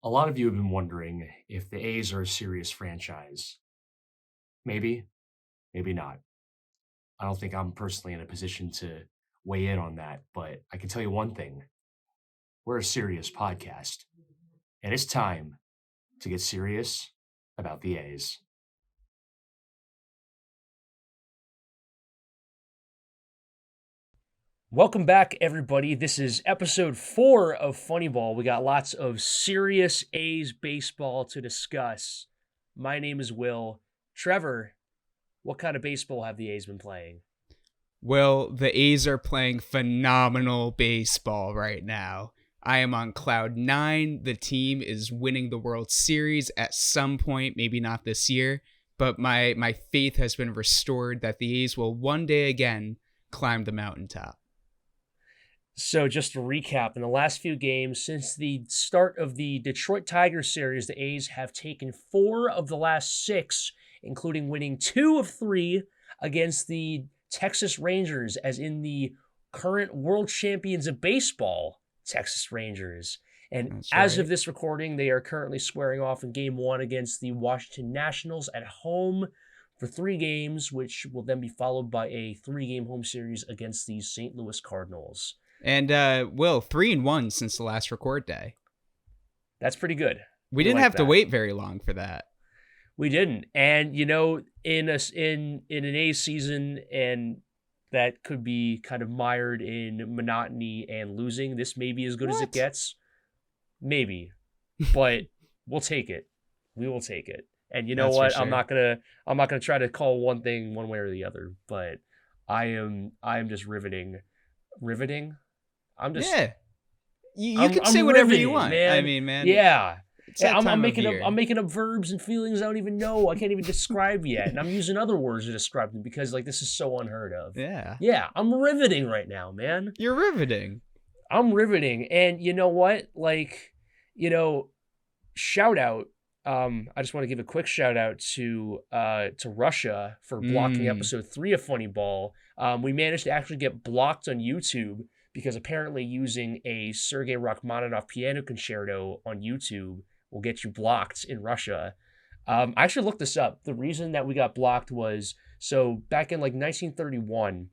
A lot of you have been wondering if the A's are a serious franchise. Maybe, maybe not. I don't think I'm personally in a position to weigh in on that, but I can tell you one thing. We're a serious podcast, and it's time to get serious about the A's. Welcome back, everybody. This is episode 4 of Funnyball. We got lots of serious A's baseball to discuss. My name is Will. Trevor, what kind of baseball have the A's been playing? Well, the A's are playing phenomenal baseball right now. I am on cloud 9. The team is winning the World Series at some point, maybe not this year, but my faith has been restored that the A's will one day again climb the mountaintop. So just to recap, in the last few games, since the start of the Detroit Tigers series, the A's have taken 4 of the last 6, including winning 2 of 3 against the Texas Rangers, as in the current world champions of baseball, Texas Rangers. And That's as right. of this recording, they are currently squaring off in Game 1 against the Washington Nationals at home for 3 games, which will then be followed by a 3-game home series against the St. Louis Cardinals. And Will, 3-1 since the last record day. That's pretty good. We didn't have to wait very long for that. We didn't. And you know, in an A's season, and that could be kind of mired in monotony and losing, this may be as good as it gets. Maybe. But we'll take it. We will take it. And you know what? Sure. I'm not gonna try to call one thing one way or the other, but I am just riveting. Riveting? I'm just You can say whatever you want. Man. I mean, man. Yeah. I'm making up verbs and feelings I don't even know. I can't even describe yet, and I'm using other words to describe them because this is so unheard of. Yeah. I'm riveting right now, man. You're riveting. I'm riveting, and you know what? Shout out. I just want to give a quick shout out to Russia for blocking episode 3 of Funnyball. We managed to actually get blocked on YouTube because apparently using a Sergei Rachmaninoff piano concerto on YouTube will get you blocked in Russia. I actually looked this up. The reason that we got blocked was, so back in 1931,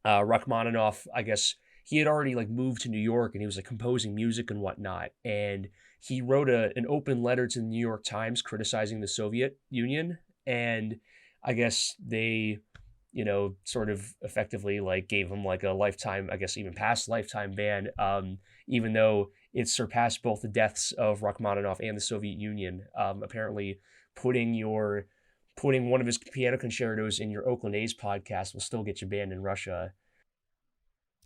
Rachmaninoff, I guess he had already moved to New York and he was composing music and whatnot. And he wrote an open letter to the New York Times criticizing the Soviet Union. And I guess they, sort of effectively gave him a lifetime, I guess even past lifetime ban, even though it surpassed both the deaths of Rachmaninoff and the Soviet Union. Apparently putting one of his piano concertos in your Oakland A's podcast will still get you banned in Russia.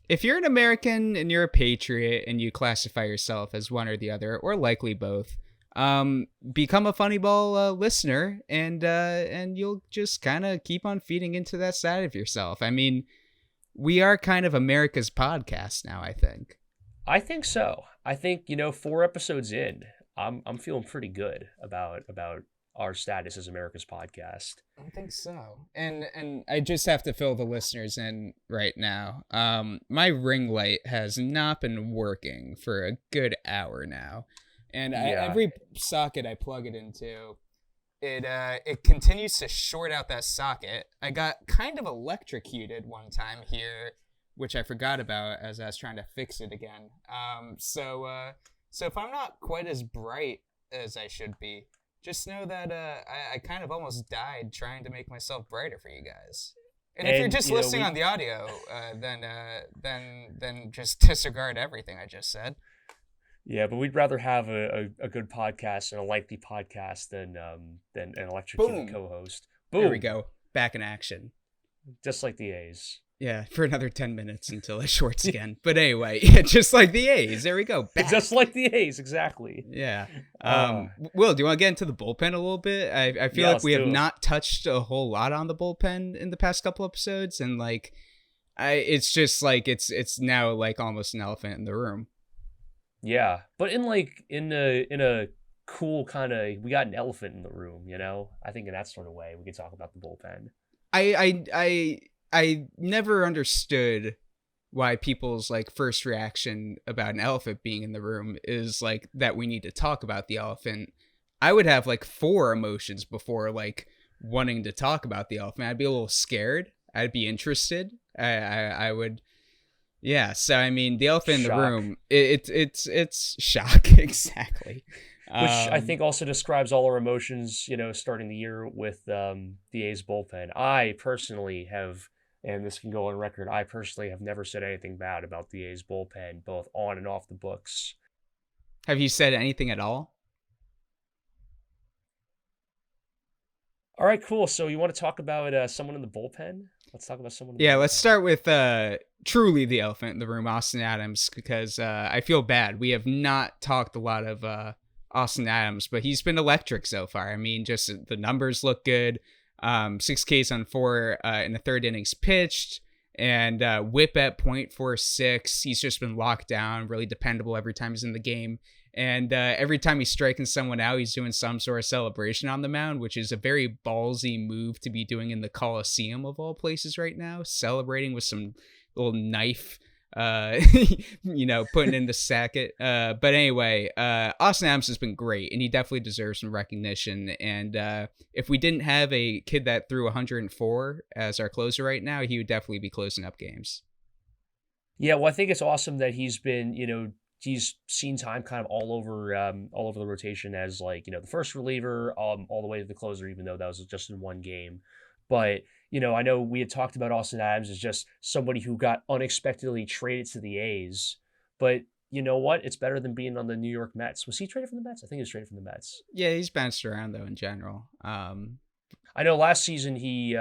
If you're an American and you're a patriot and you classify yourself as one or the other, or likely both, become a Funnyball listener, and you'll just kind of keep on feeding into that side of yourself. I mean, we are kind of America's podcast now, I think. I think so. I think 4 episodes in, I'm feeling pretty good about our status as America's podcast. I think so. And I just have to fill the listeners in right now. My ring light has not been working for a good hour now. And every socket I plug it into, it continues to short out that socket. I got kind of electrocuted one time here, which I forgot about as I was trying to fix it again. So if I'm not quite as bright as I should be, just know that I kind of almost died trying to make myself brighter for you guys. And if you're just listening on the audio, then just disregard everything I just said. Yeah, but we'd rather have a good podcast and a lengthy podcast than an electrocuted co-host. Boom. There we go. Back in action. Just like the A's. Yeah, for another 10 minutes until it shorts again. But anyway, yeah, just like the A's. There we go. Back. Just like the A's, exactly. Yeah. Will, do you want to get into the bullpen a little bit? I feel like we have not touched a whole lot on the bullpen in the past couple episodes, and it's just it's now almost an elephant in the room. Yeah, but in a cool kind of, we got an elephant in the room, I think in that sort of way we could talk about the bullpen. I never understood why people's like first reaction about an elephant being in the room is like that we need to talk about the elephant. I would have like 4 emotions before wanting to talk about the elephant. I'd be a little scared. I'd be interested. I would. Yeah. So I mean, the elephant in the room. It's shock. Exactly. Which I think also describes all our emotions, starting the year with the A's bullpen. I personally have, and this can go on record, I personally have never said anything bad about the A's bullpen, both on and off the books. Have you said anything at all? All right, cool. So you want to talk about someone in the bullpen? Let's talk about someone. Let's start with truly the elephant in the room, Austin Adams, because I feel bad. We have not talked a lot of Austin Adams, but he's been electric so far. I mean, just the numbers look good. 6 Ks on 4 in the 3rd innings pitched, and whip at .46. He's just been locked down, really dependable every time he's in the game. And every time he's striking someone out, he's doing some sort of celebration on the mound, which is a very ballsy move to be doing in the Coliseum of all places right now, celebrating with some little knife, putting in the sacket. But anyway, Austin Adams has been great, and he definitely deserves some recognition. And if we didn't have a kid that threw 104 as our closer right now, he would definitely be closing up games. Yeah, well, I think it's awesome that he's been, he's seen time kind of all over the rotation as the first reliever, all the way to the closer, even though that was just in one game. But, I know we had talked about Austin Adams as just somebody who got unexpectedly traded to the A's. But you know what? It's better than being on the New York Mets. Was he traded from the Mets? I think he was traded from the Mets. Yeah, he's bounced around, though, in general. I know last season he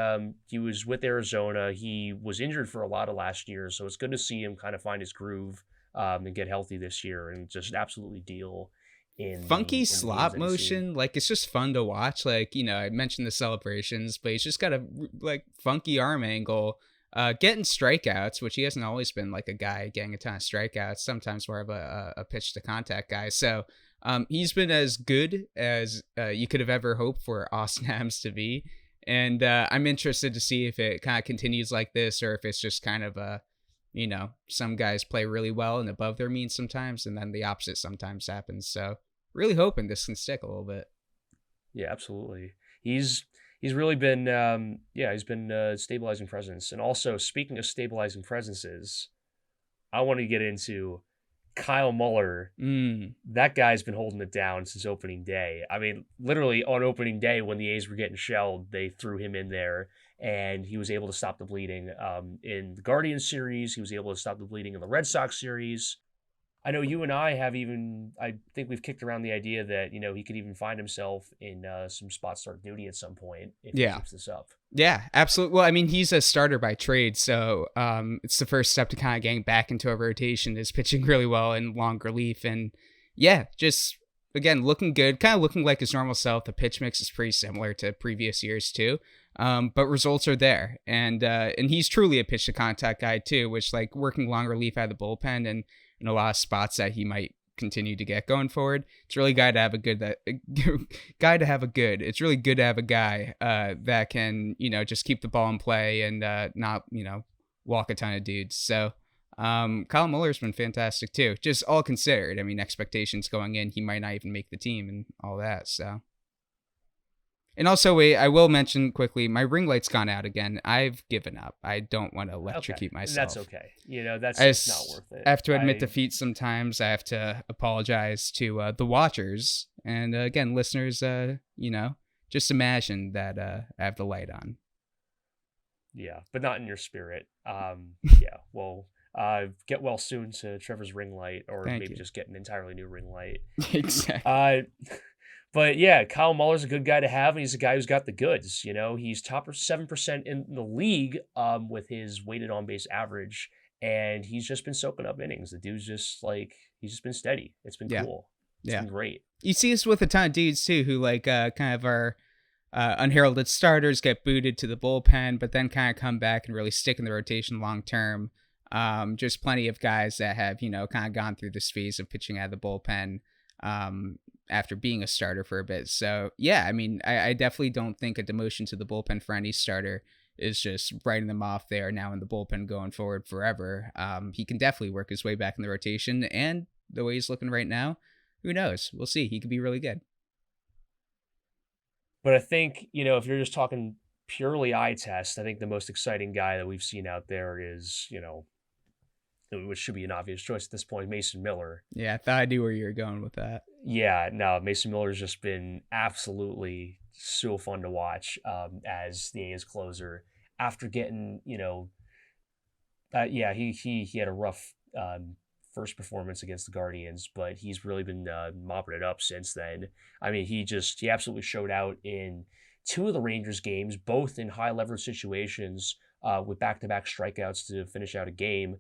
was with Arizona. He was injured for a lot of last year, so it's good to see him kind of find his groove and get healthy this year and just absolutely deal in funky slot motion. It's just fun to watch. I mentioned the celebrations, but he's just got a funky arm angle, getting strikeouts, which he hasn't always been a guy getting a ton of strikeouts, sometimes more of a pitch to contact guy. So he's been as good as you could have ever hoped for Austin Adams to be. And I'm interested to see if it kind of continues like this, or if it's just kind of some guys play really well and above their means sometimes, and then the opposite sometimes happens. So really hoping this can stick a little bit. Yeah, absolutely. He's really been he's been a stabilizing presence. And also, speaking of stabilizing presences, I want to get into Kyle Muller. That guy's been holding it down since opening day. I mean, literally on opening day when the A's were getting shelled, they threw him in there, and he was able to stop the bleeding in the Guardians series. He was able to stop the bleeding in the Red Sox series. I know you and I think we've kicked around the idea that, he could even find himself in some spot start duty at some point if he keeps this up. Yeah, absolutely. Well, I mean, he's a starter by trade, so it's the first step to kind of getting back into a rotation, is pitching really well in long relief. And yeah, just, again, looking good, kind of looking like his normal self. The pitch mix is pretty similar to previous years too, but results are there. And he's truly a pitch to contact guy too, which working long relief out of the bullpen and in a lot of spots that he might continue to get going forward. It's really It's really good to have a guy that can, just keep the ball in play and not, walk a ton of dudes. So Kyle Muller's been fantastic too, just all considered. I mean, expectations going in, he might not even make the team and all that. So. And also, I will mention quickly, my ring light's gone out again. I've given up. I don't want to electrocute myself. That's okay. That's not worth it. I have to admit defeat sometimes. I have to apologize to the watchers. And again, listeners, just imagine that I have the light on. Yeah, but not in your spirit. Well, get well soon to Trevor's ring light, or maybe just get an entirely new ring light. Exactly. But yeah, Kyle Muller's a good guy to have, and he's a guy who's got the goods. He's top 7% in the league with his weighted on base average, and he's just been soaking up innings. The dude's just he's just been steady. It's been cool. It's been great. You see this with a ton of dudes too, who kind of are unheralded starters, get booted to the bullpen, but then kind of come back and really stick in the rotation long term. Just plenty of guys that have kind of gone through this phase of pitching out of the bullpen. After being a starter for a bit. So yeah, I mean, I definitely don't think a demotion to the bullpen for any starter is just writing them off. They are now in the bullpen going forward forever. He can definitely work his way back in the rotation, and the way he's looking right now, who knows? We'll see. He could be really good. But I think, if you're just talking purely eye test, I think the most exciting guy that we've seen out there is, which should be an obvious choice at this point, Mason Miller. Yeah, I thought I knew where you were going with that. Yeah, no, Mason Miller's just been absolutely so fun to watch as the A's closer after getting, he had a rough first performance against the Guardians, but he's really been mopping it up since then. I mean, he absolutely showed out in 2 of the Rangers games, both in high leverage situations with back-to-back strikeouts to finish out a game.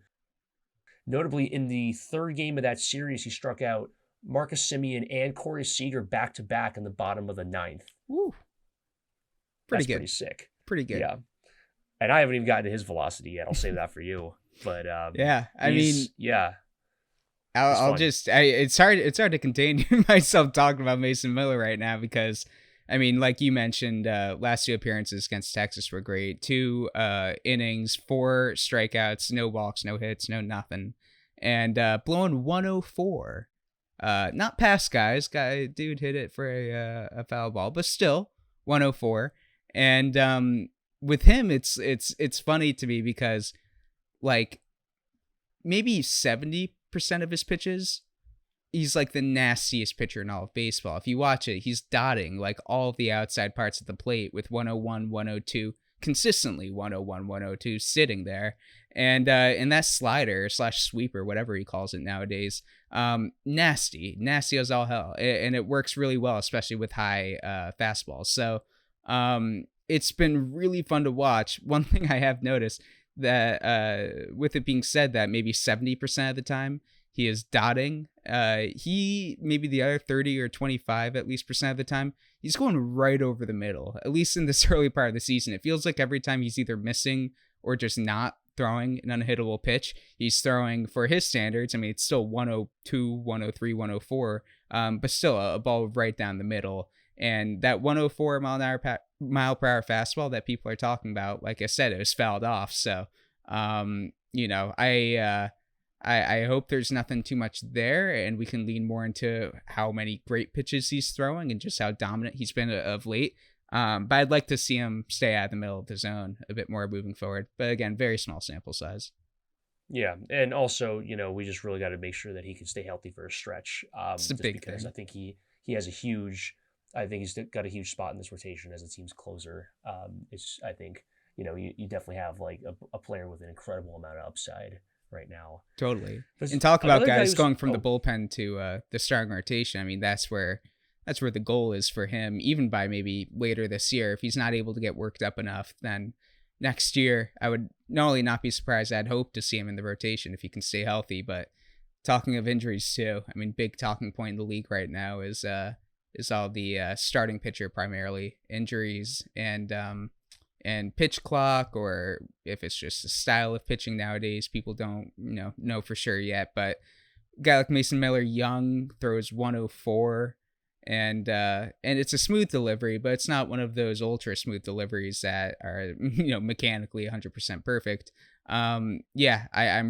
Notably, in the 3rd game of that series, he struck out Marcus Semien and Corey Seager back-to-back in the bottom of the 9th. Woo. That's pretty sick. Pretty good. Yeah. And I haven't even gotten to his velocity yet. I'll save that for you. But yeah, I mean, yeah. I'll just, it's hard to contain myself talking about Mason Miller right now because, I mean, like you mentioned, last 2 appearances against Texas were great. 2 innings, 4 strikeouts, no walks, no hits, no nothing. And blowing 104. Not past guys. Dude hit it for a foul ball, but still 104. And with him, it's funny to me because, like, maybe 70% of his pitches, he's like the nastiest pitcher in all of baseball. If you watch it, he's dotting like all of the outside parts of the plate with 101, 102, consistently 101, 102 sitting there. And that slider / sweeper, whatever he calls it nowadays, nasty as all hell. And it works really well, especially with high fastballs. So it's been really fun to watch. One thing I have noticed that with it being said that maybe 70% of the time he is dotting, he maybe the other 30 or 25 at least percent of the time he's going right over the middle. At least in this early part of the season, it feels like every time he's either missing or just not throwing an unhittable pitch, he's throwing, for his standards, I mean, it's still 102, 103, 104, but still a ball right down the middle. And that 104 mile per hour fastball that people are talking about, like I said, it was fouled off. So, I hope there's nothing too much there, and we can lean more into how many great pitches he's throwing and just how dominant he's been of late. But I'd like to see him stay out of the middle of the zone a bit more moving forward. But again, very small sample size. Yeah, and also, we just really got to make sure that he can stay healthy for a stretch. It's a big because thing. I think he has I think he's got a huge spot in this rotation as the team's closer. I think, you definitely have like a player with an incredible amount of upside right now. Totally. And talk about guys going from the bullpen to the starting rotation. I mean, that's where the goal is for him, even by maybe later this year. If he's not able to get worked up enough, then next year I would not only not be surprised, I'd hope to see him in the rotation if he can stay healthy. But talking of injuries too, I mean, big talking point in the league right now is all the starting pitcher primarily injuries and pitch clock, or if it's just a style of pitching nowadays. People don't know for sure yet. But a guy like Mason Miller, young, throws 104, and it's a smooth delivery, but it's not one of those ultra smooth deliveries that are mechanically 100% perfect. I'm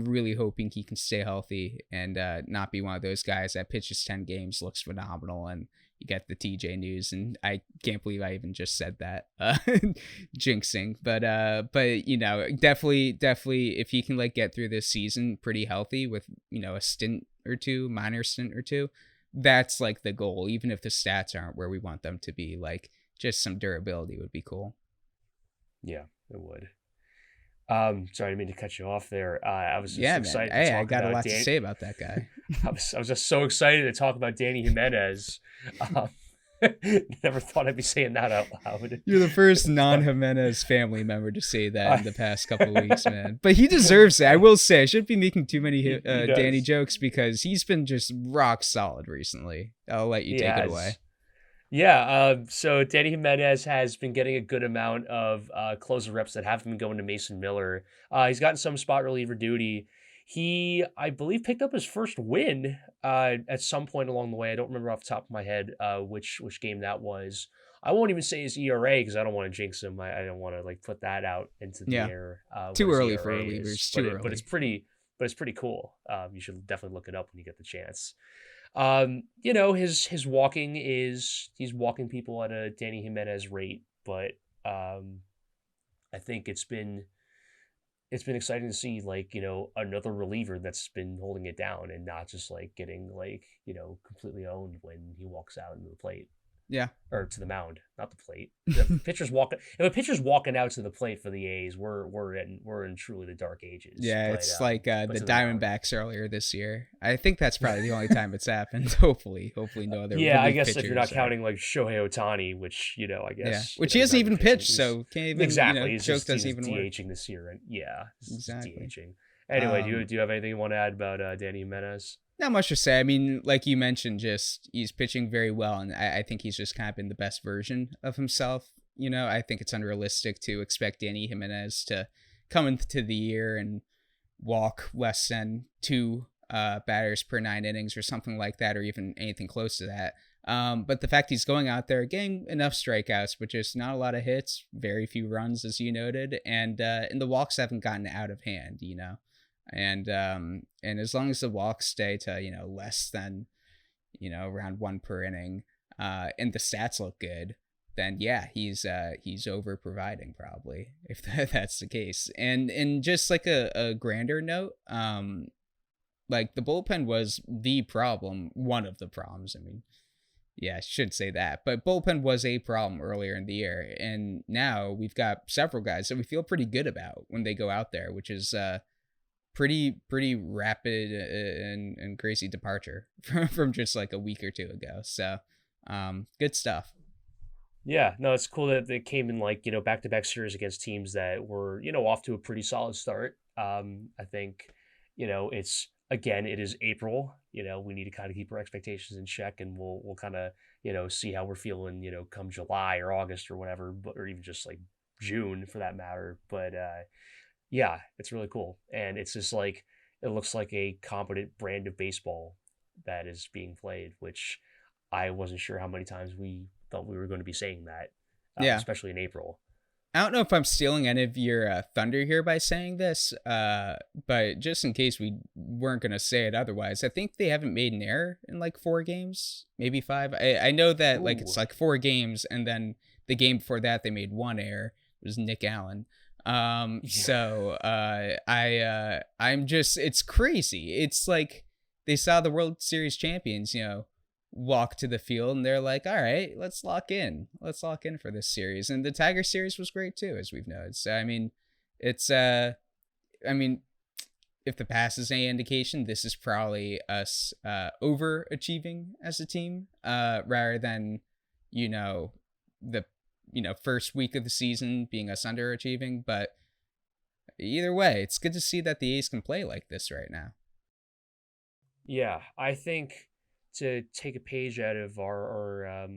really hoping he can stay healthy and not be one of those guys that pitches 10 games, looks phenomenal, and you get the TJ news, and I can't believe I even just said that, jinxing. But definitely if he can like get through this season pretty healthy with a minor stint or two, that's like the goal. Even if the stats aren't where we want them to be, like just some durability would be cool. Yeah, it would. Sorry, I didn't mean to cut you off there. I was just excited. Man. Hey, I got a lot to say about that guy. I was just so excited to talk about Danny Jimenez. Never thought I'd be saying that out loud. You're the first non-Jimenez family member to say that in the past couple of weeks, man. But he deserves it. I will say, I shouldn't be making too many Danny jokes because he's been just rock solid recently. I'll let you take it away. Yeah, so Danny Jimenez has been getting a good amount of closer reps that haven't been going to Mason Miller. He's gotten some spot reliever duty. He, I believe, picked up his first win at some point along the way. I don't remember off the top of my head which game that was. I won't even say his ERA because I don't want to jinx him. I don't want to like put that out into the air. Too early for relievers. Too early. But it's pretty cool. You should definitely look it up when you get the chance. His walking he's walking people at a Danny Jimenez rate, but I think it's been exciting to see like, another reliever that's been holding it down and not just like getting like, completely owned when he walks out into the plate. Yeah. Or to the mound, not the plate. If a pitcher's walking out to the plate for the A's, we're in truly the dark ages. Yeah, but, it's like the Diamondbacks earlier this year. I think that's probably the only time it's happened. Hopefully no other. Yeah, I guess if you're not counting like Shohei Ohtani, which I guess which he hasn't even pitched, so can't even exactly. He's even DHing this year, and exactly DHing. Anyway, do you have anything you want to add about Danny Jimenez? Not much to say. I mean, like you mentioned, just he's pitching very well, and I think he's just kind of been the best version of himself. I think it's unrealistic to expect Danny Jimenez to come into the year and walk less than 2 batters per 9 innings or something like that, or even anything close to that. But the fact he's going out there getting enough strikeouts, but just not a lot of hits, very few runs, as you noted, and the walks haven't gotten out of hand, And as long as the walks stay to less than around 1 per inning, and the stats look good, then he's over providing probably, if that's the case. And just like a grander note, like the bullpen was the problem, one of the problems. I mean, I should say that, but bullpen was a problem earlier in the year, and now we've got several guys that we feel pretty good about when they go out there, which is pretty rapid and crazy departure from just like a week or two ago. So good stuff. Yeah, no, it's cool that they came in like, back-to-back series against teams that were, off to a pretty solid start. I think, it is April, we need to kind of keep our expectations in check, and we'll kind of, see how we're feeling, come July or August or whatever, or even just like June for that matter. But yeah, it's really cool. And it's just like, it looks like a competent brand of baseball that is being played, which I wasn't sure how many times we thought we were going to be saying that, especially in April. I don't know if I'm stealing any of your thunder here by saying this, but just in case we weren't going to say it otherwise, I think they haven't made an error in like 4 games, maybe 5. I know that like it's like 4 games, and then the game before that they made 1 error. It was Nick Allen. So I'm just, it's crazy. It's like they saw the World Series champions, walk to the field, and they're like, all right, let's lock in for this series. And the Tiger series was great too, as we've noted. So I mean, it's if the past is any indication, this is probably us overachieving as a team, rather than the first week of the season being us underachieving. But either way, it's good to see that the A's can play like this right now. Yeah, I think to take a page out of our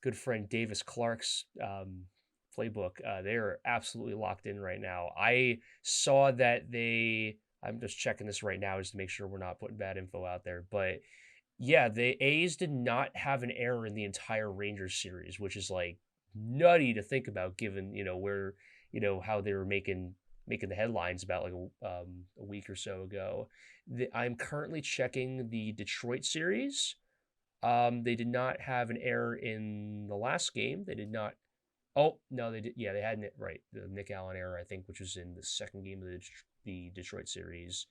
good friend Davis Clark's playbook, they're absolutely locked in right now. I saw that I'm just checking this right now just to make sure we're not putting bad info out there, but yeah, the A's did not have an error in the entire Rangers series, which is like nutty to think about, given where how they were making the headlines about like a week or so ago. I'm currently checking the Detroit series. They did not have an error in the last game. They did not. Oh no, they did. Yeah, they had right the Nick Allen error, I think, which was in the second game of the Detroit series,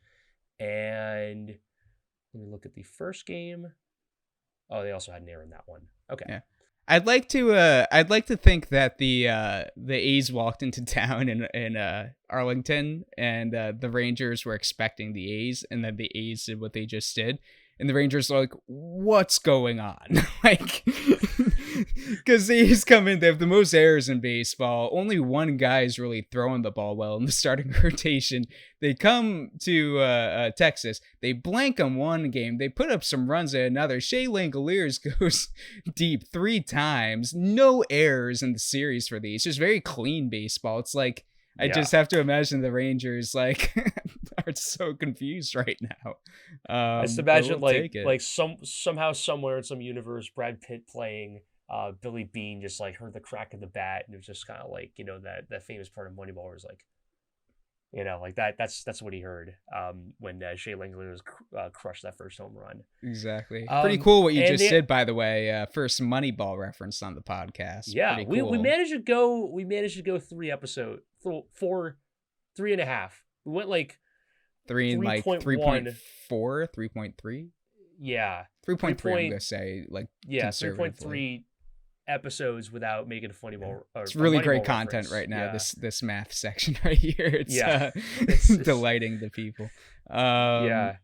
and. Let me look at the first game. Oh, they also had an error in that one. Okay. Yeah. I'd like to think that the A's walked into town in Arlington, and the Rangers were expecting the A's, and then the A's did what they just did, and the Rangers are like, what's going on? Like, because the A's come in, they have the most errors in baseball. Only one guy is really throwing the ball well in the starting rotation. They come to Texas. They blank them one game. They put up some runs at another. Shea Langoliers goes deep 3 times. No errors in the series for these. Just very clean baseball. It's like, I just have to imagine the Rangers like are so confused right now. I just imagine like somehow somewhere in some universe, Brad Pitt playing Billy Bean just like heard the crack of the bat, and it was just kind of like, you know, that famous part of Moneyball where it's like, you know, like that's what he heard when Shea Langeliers was crushed that first home run. Exactly. Pretty cool what you just did, by the way. First Moneyball reference on the podcast. Yeah, cool. we managed to go 3.5. We went like 3.4, 3.3. Yeah, 3.3. I'm gonna say like 3.3 episodes without making a Funnyball. It's really great content right now. Yeah. This math section right here. It's delighting the people. Yeah.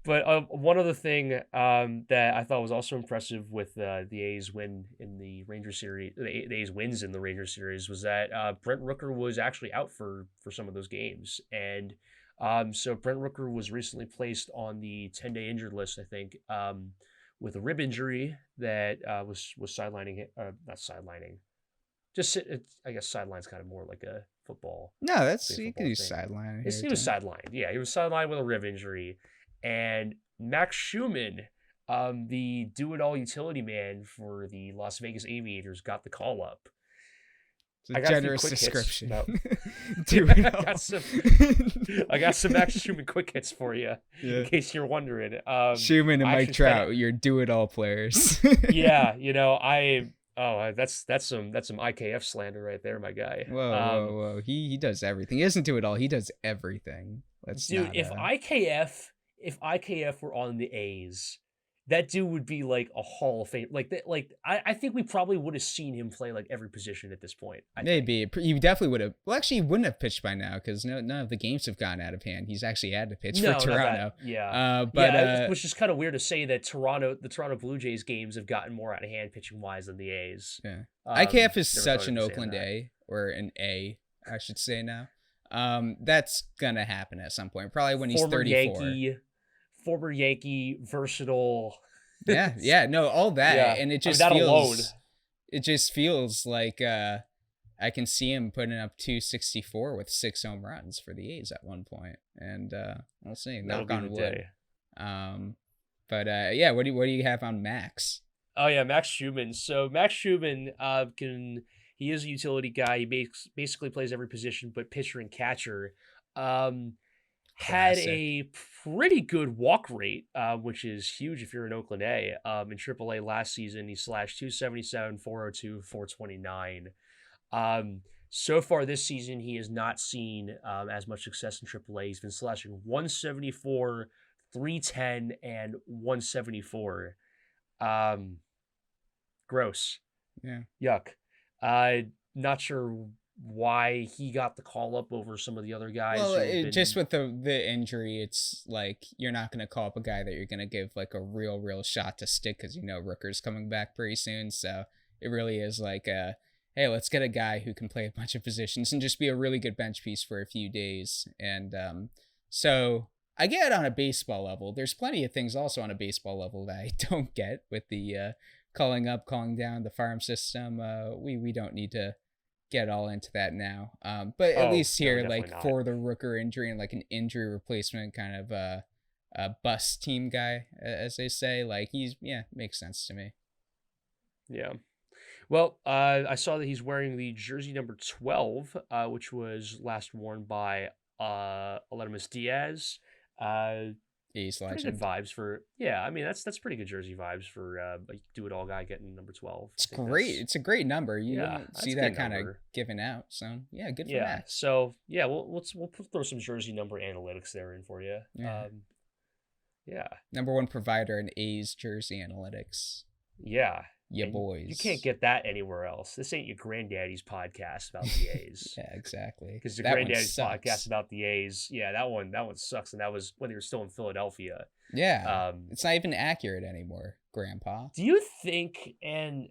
But one other thing that I thought was also impressive with the A's win in the Rangers series, the A's wins in the Rangers series, was that Brent Rooker was actually out for some of those games, and so Brent Rooker was recently placed on the 10-day injured list, I think, with a rib injury that was sidelining, not sidelining, just I guess sideline's kind of more like a football. No, that's you can use sideline. He was sidelined. Yeah, he was sidelined with a rib injury. And Max Schumann, the do-it-all utility man for the Las Vegas Aviators, got the call-up. It's a generous description. I got some Max Schumann quick hits for you, in case you're wondering. Schumann and Mike Trout, your do-it-all players. Yeah, you know, that's some IKF slander right there, my guy. Whoa. He does everything. He doesn't do it all. He does everything. If IKF were on the A's, that dude would be like a Hall of Fame. I think we probably would have seen him play like every position at this point. Maybe he definitely would have. Well, actually, he wouldn't have pitched by now because none of the games have gone out of hand. He's actually had to pitch for Toronto. Which is kind of weird to say that the Toronto Blue Jays games have gotten more out of hand pitching wise than the A's. Yeah, IKF is such an Oakland A, or an A, I should say now. That's gonna happen at some point, probably when he's 34. Former Yankee, versatile. No, all that, yeah. And it just feels like I can see him putting up 264 with 6 home runs for the A's at one point, and we'll see. Knock on wood. What do you have on Max? Oh yeah, Max Schumann. So Max Schumann he is a utility guy. He basically plays every position but pitcher and catcher. Had a pretty good walk rate, which is huge if you're in Oakland A. In AAA last season, he slashed 277, 402, 429. So far this season, he has not seen as much success in AAA. He's been slashing 174, 310, and 174. Gross. Yeah. Yuck. Not sure why he got the call up over some of the other guys. Well, just with the injury, it's like you're not going to call up a guy that you're going to give like a real shot to stick because Rooker's coming back pretty soon. So it really is like, hey, let's get a guy who can play a bunch of positions and just be a really good bench piece for a few days. And so I get it on a baseball level. There's plenty of things also on a baseball level that I don't get with the calling up, calling down, the farm system. We don't need to get all into that now, but at least here, like not. For the Rooker injury and like an injury replacement kind of a bust team guy, as they say, like makes sense to me. Yeah. Well, I saw that he's wearing the jersey number 12, which was last worn by Aledmus Diaz. Ace pretty good vibes for I mean that's pretty good jersey vibes for a do-it-all guy getting number 12. It's great. It's a great number. You don't see that kind of given out. So good for that. So we'll throw some jersey number analytics there in for you. Number 1 provider in A's jersey analytics. Yeah, boys. You can't get that anywhere else. This ain't your granddaddy's podcast about the A's. Yeah, exactly. Because your granddaddy's podcast about the A's, that one sucks, and that was when they were still in Philadelphia. Yeah, it's not even accurate anymore, Grandpa. Do you think? And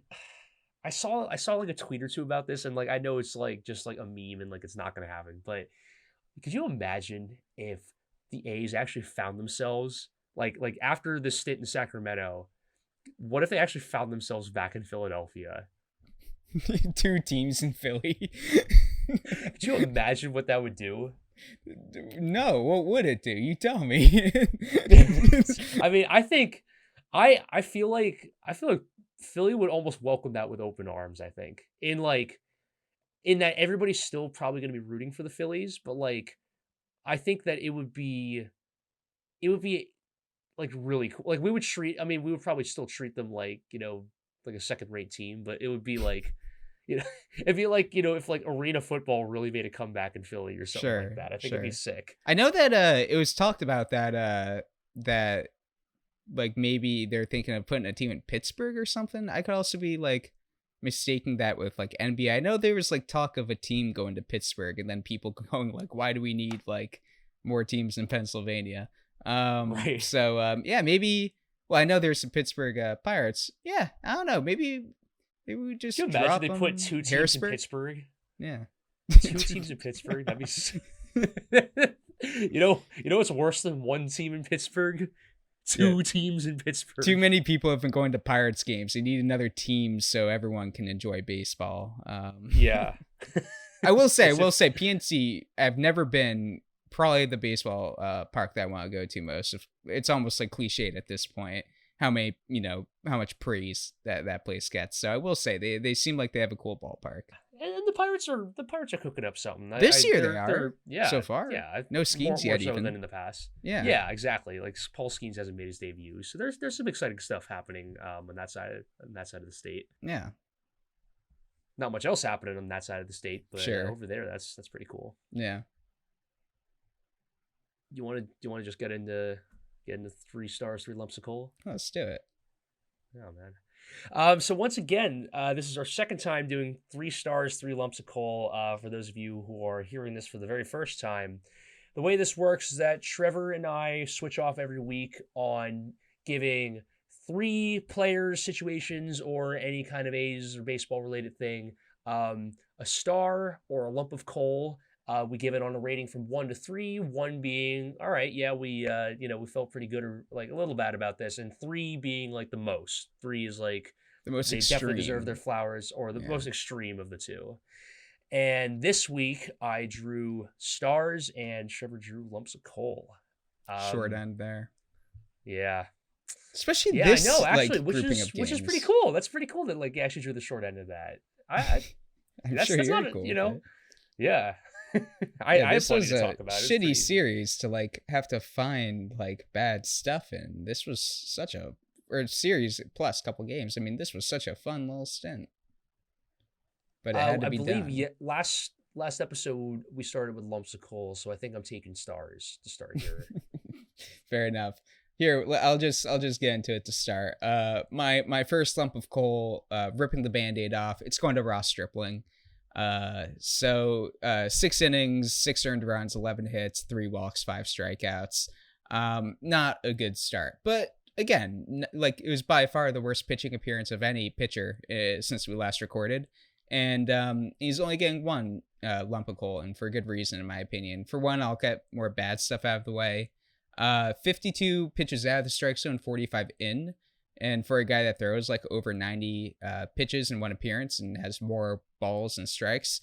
I saw like a tweet or two about this, and like I know it's like just like a meme, and like it's not gonna happen. But could you imagine if the A's actually found themselves like after the stint in Sacramento? What if they actually found themselves back in Philadelphia? 2 teams in Philly. Could you imagine what that would do? No, what would it do? You tell me. I mean, I feel like Philly would almost welcome that with open arms, I think. In that everybody's still probably going to be rooting for the Phillies, but like I think that it would be like really cool. Like we would probably still treat them like, like a second-rate team, but it would be like, it'd be like, if like arena football really made a comeback in Philly or something like that. I think it'd be sick. I know that it was talked about that like maybe they're thinking of putting a team in Pittsburgh or something. I could also be like mistaking that with like NBA. I know there was like talk of a team going to Pittsburgh and then people going like, why do we need like more teams in Pennsylvania? Right. So yeah, maybe. Well, I know there's some Pittsburgh Pirates. Yeah, I don't know. Maybe we just Can you imagine they put 2 teams Harrisburg? in Pittsburgh? Yeah, 2 teams in Pittsburgh. That'd be. You know what's worse than 1 team in Pittsburgh? 2 teams in Pittsburgh. Too many people have been going to Pirates games. They need another team so everyone can enjoy baseball. Yeah. I will say, PNC, I've never been probably the baseball park that I want to go to most. It's almost like cliched at this point how much praise that place gets. So I will say they seem like they have a cool ballpark. And the Pirates are cooking up something. This year they are. Yeah. So far. Yeah. No Skeens yet more so even. than in the past. Yeah. Yeah, exactly. Like Paul Skeens hasn't made his debut. So there's some exciting stuff happening on that side of the state. Yeah. Not much else happening on that side of the state, but sure. Over there that's pretty cool. Yeah. You want to just get into 3 stars, 3 lumps of coal? Let's do it. Oh man. So once again, this is our second time doing 3 stars, 3 lumps of coal. For those of you who are hearing this for the very first time, the way this works is that Trevor and I switch off every week on giving 3 players, situations, or any kind of A's or baseball related thing, a star or a lump of coal. We give it on a rating from 1 to 3, 1 being, all right, yeah, we felt pretty good or like a little bad about this, and 3 being like the most. 3 is like the most they extreme. definitely deserve their flowers, or the most extreme of the 2. And this week I drew stars and Trevor drew lumps of coal. Short end there. Yeah. Especially this, I know, actually, like, which is pretty cool. That's pretty cool that like you actually drew the short end of that. I'm sure you're not, cool. Yeah. I this was a shitty it. series to like have to find like bad stuff in. This was such a series plus couple games. I mean, this was such a fun little stint. But it had to be done. I believe last episode we started with lumps of coal, so I think I'm taking stars to start here. Fair enough. Here, I'll just get into it to start. My first lump of coal, ripping the Band-Aid off. It's going to Ross Stripling. 6 innings, 6 earned runs, 11 hits, 3 walks, 5 strikeouts. Not a good start, but again, like it was by far the worst pitching appearance of any pitcher since we last recorded. And he's only getting 1 lump of coal, and for good reason, in my opinion. For one, I'll get more bad stuff out of the way. 52 pitches out of the strike zone, 45 in. And for a guy that throws like over 90 pitches in 1 appearance and has more balls and strikes,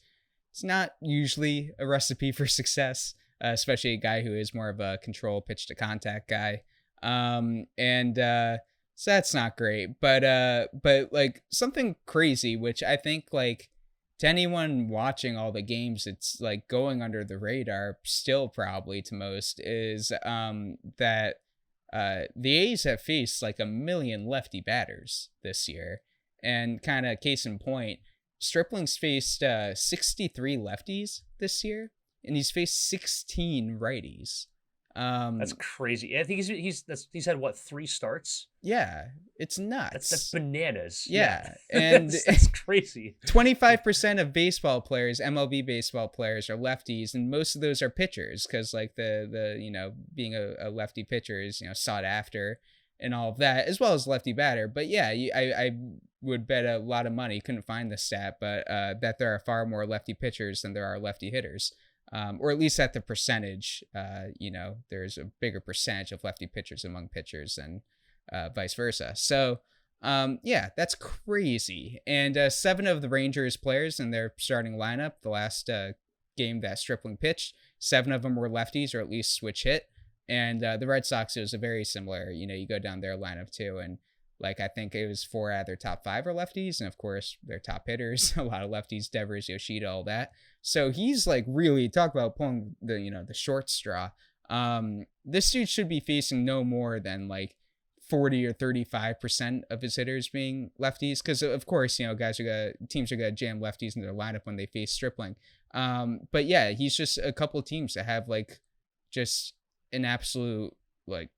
it's not usually a recipe for success, especially a guy who is more of a control pitch to contact guy. So that's not great. But like something crazy, which I think like to anyone watching all the games, it's like going under the radar still probably to most, is that the A's have faced like a million lefty batters this year. And kind of case in point, Stripling's faced 63 lefties this year, and he's faced 16 righties. That's crazy. I think he's had what, 3 starts? Yeah, it's nuts. That's bananas. Yeah. And that's crazy. 25% of baseball players, MLB baseball players, are lefties, and most of those are pitchers because like the being a lefty pitcher is sought after and all of that, as well as lefty batter. But yeah, I would bet a lot of money, couldn't find the stat, but that there are far more lefty pitchers than there are lefty hitters. Or at least at the percentage, there's a bigger percentage of lefty pitchers among pitchers than vice versa. So, that's crazy. And 7 of the Rangers players in their starting lineup, the last game that Stripling pitched, 7 of them were lefties or at least switch hit. And the Red Sox, it was a very similar, you go down their lineup too. And Like, I think it was 4 out of their top 5 are lefties, and of course their top hitters, a lot of lefties, Devers, Yoshida, all that. So he's like really, talk about pulling the short straw. This dude should be facing no more than like 40 or 35% of his hitters being lefties, because of course teams are gonna jam lefties in their lineup when they face Stripling. But yeah, he's just a couple teams that have like just an absolute like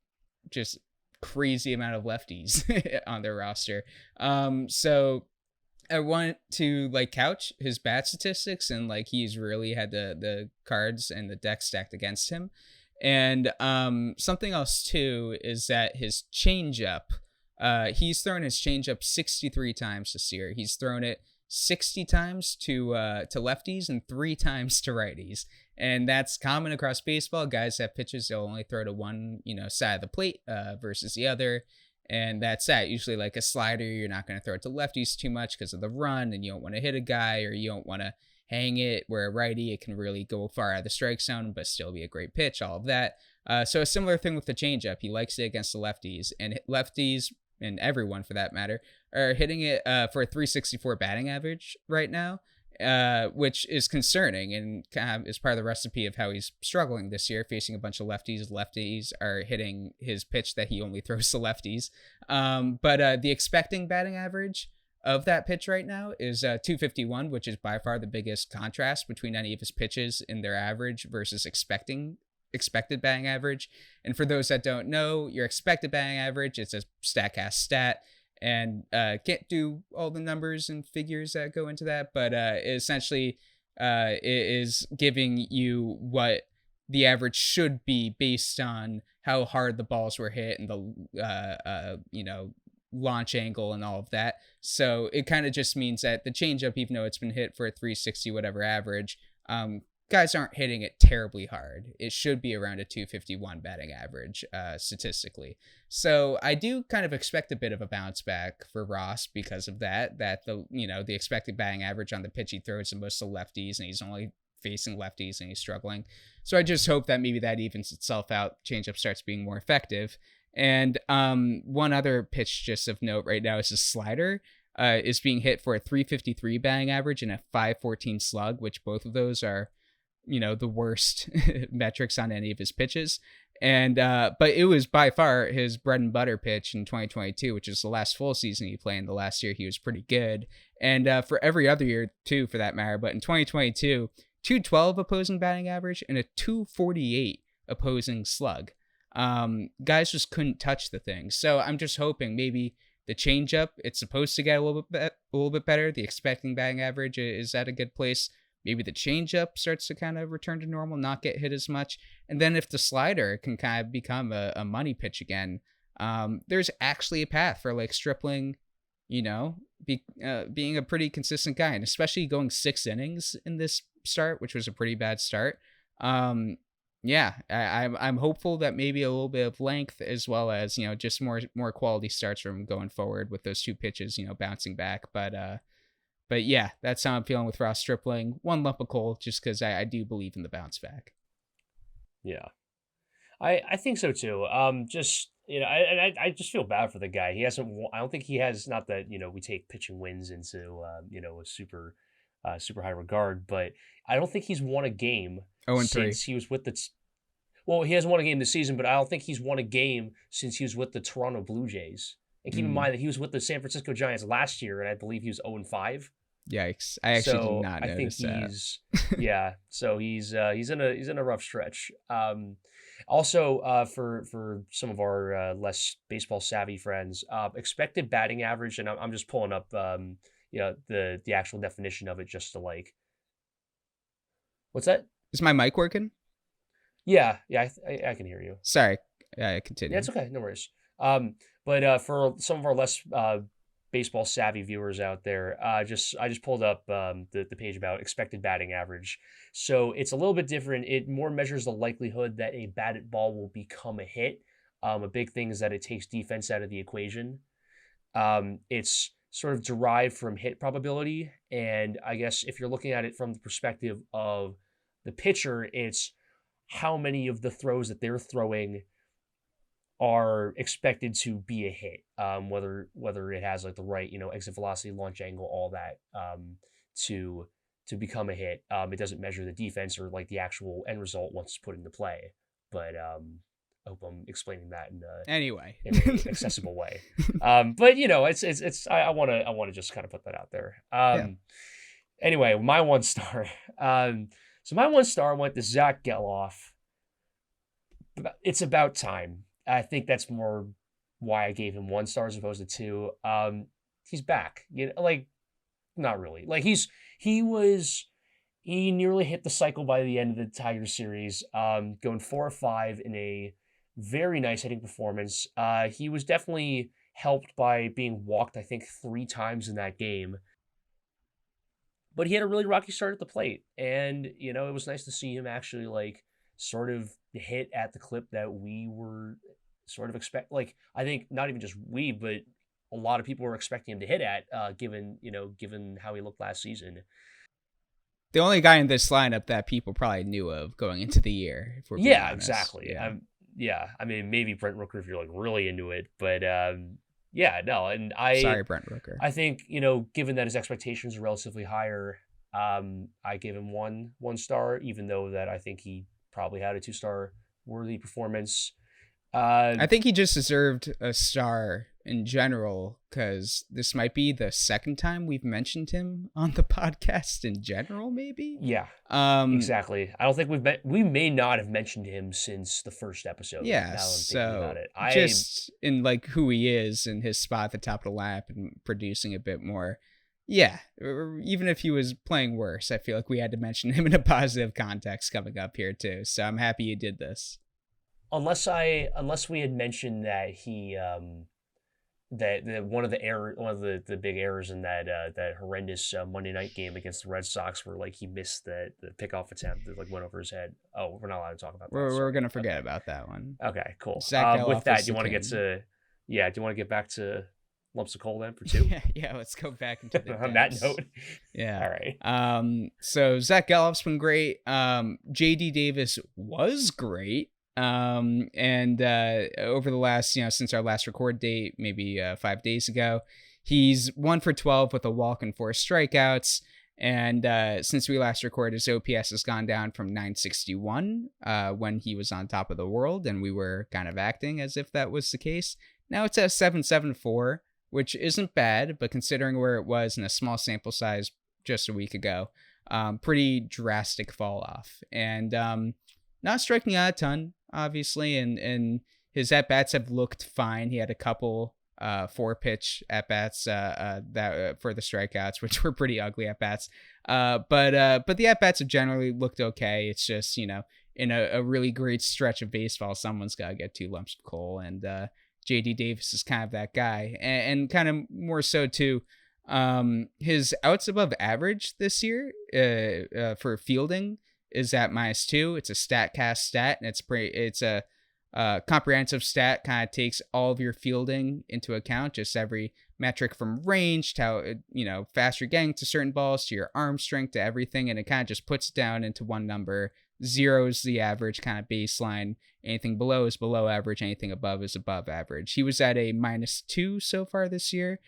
just crazy amount of lefties on their roster. So I want to like couch his bat statistics, and like he's really had the cards and the deck stacked against him. And something else too is that his changeup, he's thrown his changeup 63 times this year. He's thrown it 60 times to lefties and 3 times to righties. And that's common across baseball. Guys have pitches they'll only throw to one, side of the plate versus the other. And that's that. Usually like a slider, you're not going to throw it to lefties too much because of the run, and you don't want to hit a guy, or you don't want to hang it, where a righty, it can really go far out of the strike zone, but still be a great pitch, all of that. So a similar thing with the changeup. He likes it against the lefties, and lefties, and everyone for that matter, are hitting it for a 364 batting average right now, which is concerning, and kind of is part of the recipe of how he's struggling this year, facing a bunch of lefties. Lefties are hitting his pitch that he only throws to lefties. But the expecting batting average of that pitch right now is 251, which is by far the biggest contrast between any of his pitches in their average versus expected batting average. And for those that don't know, your expected batting average, it's a StatCast stat, and can't do all the numbers and figures that go into that, but essentially it is giving you what the average should be based on how hard the balls were hit and the launch angle and all of that. So it kind of just means that the changeup, even though it's been hit for a 360 whatever average, guys aren't hitting it terribly hard. It should be around a 251 batting average statistically. So I do kind of expect a bit of a bounce back for Ross because of that the expected batting average on the pitch he throws to most of lefties, and he's only facing lefties and he's struggling. So I just hope that maybe that evens itself out. Changeup starts being more effective. And one other pitch just of note right now is a slider is being hit for a 353 batting average and a 514 slug, which both of those are, the worst metrics on any of his pitches. And but it was by far his bread and butter pitch in 2022, which is the last full season he played. In the last year, he was pretty good. And for every other year, too, for that matter. But in 2022, 212 opposing batting average and a 248 opposing slug. Guys just couldn't touch the thing. So I'm just hoping maybe the changeup, it's supposed to get a little bit better. The expecting batting average is at a good place. Maybe the changeup starts to kind of return to normal, not get hit as much. And then if the slider can kind of become a money pitch again, there's actually a path for like Stripling, being a pretty consistent guy, and especially going 6 innings in this start, which was a pretty bad start. Yeah, I'm hopeful that maybe a little bit of length, as well as just more quality starts from going forward with those 2 pitches, bouncing back. But yeah, that's how I'm feeling with Ross Stripling. One lump of coal, just because I do believe in the bounce back. Yeah, I think so too. I just feel bad for the guy. He hasn't. I don't think he has. Not that we take pitching wins into a super high regard, but I don't think he's won a game 0-3 since he was with the. Well, he hasn't won a game this season, but I don't think he's won a game since he was with the Toronto Blue Jays. And keep in mind that he was with the San Francisco Giants last year, and I believe he was 0-5. Yikes! I actually did not notice that. Yeah. So he's in a rough stretch. Also, for some of our less baseball savvy friends, expected batting average, and I'm just pulling up the actual definition of it just to like. What's that? Is my mic working? Yeah, I can hear you. Sorry, continue. Yeah, it's okay, no worries. But for some of our less baseball savvy viewers out there, I just pulled up the page about expected batting average. So it's a little bit different. It more measures the likelihood that a batted ball will become a hit. A big thing is that it takes defense out of the equation. It's sort of derived from hit probability, and I guess if you're looking at it from the perspective of the pitcher, it's how many of the throws that they're throwing are expected to be a hit, whether it has like the right, exit velocity, launch angle, all that, to become a hit. It doesn't measure the defense or like the actual end result once it's put into play. But I hope I'm explaining that in an accessible way. But it's I want to just kind of put that out there. Anyway, my 1 star. So my 1 star went to Zach Geloff. It's about time. I think that's more why I gave him 1 star as opposed to 2. He's back. Like, not really. Like he nearly hit the cycle by the end of the Tigers series, going 4 or 5 in a very nice hitting performance. He was definitely helped by being walked, I think, 3 times in that game. But he had a really rocky start at the plate. And, it was nice to see him actually, like, sort of hit at the clip that we were sort of like, I think not even just we, but a lot of people were expecting him to hit at, given how he looked last season. The only guy in this lineup that people probably knew of going into the year. If we're being honest. Exactly. Yeah. I mean, maybe Brent Rooker if you're like really into it, but sorry, Brent Rooker. I think, given that his expectations are relatively higher, I gave him one star, even though that I think he probably had a 2-star worthy performance. I think he just deserved a star in general, because this might be the second time we've mentioned him on the podcast in general, maybe. Yeah, exactly. I don't think we may not have mentioned him since the first episode. Yeah, so just in like who he is and his spot at the top of the lineup and producing a bit more. Yeah, even if he was playing worse, I feel like we had to mention him in a positive context coming up here too. So I'm happy you did this. Unless we had mentioned that he that one of the big errors in that horrendous Monday night game against the Red Sox, where like he missed the pickoff attempt that like went over his head. Oh, we're not allowed to talk about that. We're gonna forget about that one. Okay, cool. With that, do you want to get back to lumps of coal then for 2? Yeah, let's go back into the on that note. Yeah. All right. So Zach Geloff's been great. JD Davis was great. And over the last, since our last record date, maybe 5 days ago, he's 1 for 12 with a walk and 4 strikeouts. And since we last recorded, his OPS has gone down from 961 when he was on top of the world, and we were kind of acting as if that was the case. Now it's at 774, which isn't bad, but considering where it was in a small sample size just a week ago, pretty drastic fall off. And not striking out a ton, obviously, and his at-bats have looked fine. He had a couple 4-pitch at-bats that for the strikeouts, which were pretty ugly at-bats. But the at-bats have generally looked okay. It's just, in a really great stretch of baseball, someone's got to get 2 lumps of coal, and JD Davis is kind of that guy. And kind of more so, too, his outs above average this year for fielding is at -2. It's a StatCast stat, and it's a comprehensive stat. Kind of takes all of your fielding into account, just every metric from range to how fast you're getting to certain balls, to your arm strength, to everything, and it kind of just puts it down into one number. 0 is the average kind of baseline. Anything below is below average. Anything above is above average. He was at a -2 so far this year,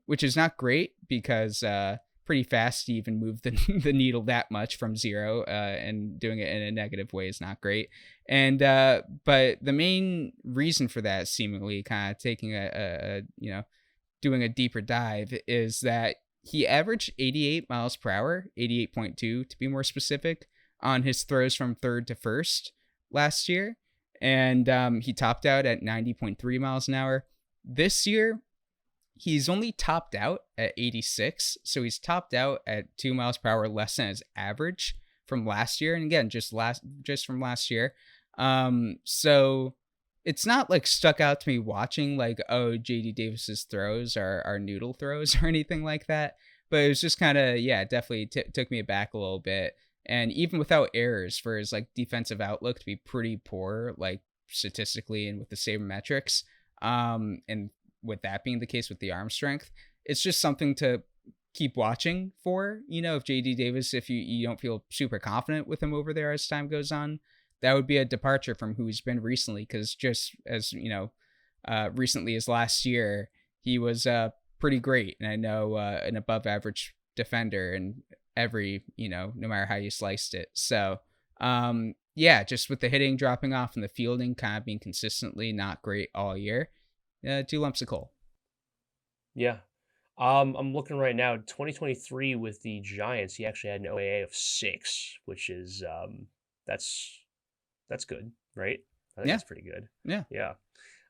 which is not great because pretty fast to even move the needle that much from 0, and doing it in a negative way is not great. And but the main reason for that, seemingly kind of taking doing a deeper dive, is that he averaged 88 miles per hour, 88.2 to be more specific, on his throws from third to first last year, and he topped out at 90.3 miles an hour. This year, he's only topped out at 86, so he's topped out at 2 miles per hour less than his average from last year. And again, just from last year. So it's not like stuck out to me watching like, oh, JD Davis's throws are noodle throws or anything like that. But it was just kind of, definitely took me aback a little bit. And even without errors, for his like defensive outlook to be pretty poor, like statistically and with the sabermetrics, and with that being the case with the arm strength, it's just something to keep watching for. If JD Davis, if you don't feel super confident with him over there as time goes on, that would be a departure from who he's been recently, because just as, recently as last year, he was pretty great. And I know an above average defender and every, no matter how you sliced it. So, just with the hitting dropping off and the fielding kind of being consistently not great all year, 2 lumps of coal. Yeah. I'm looking right now, 2023 with the Giants, he actually had an OAA of 6, which is, that's good, right? I think that's pretty good. Yeah. Yeah.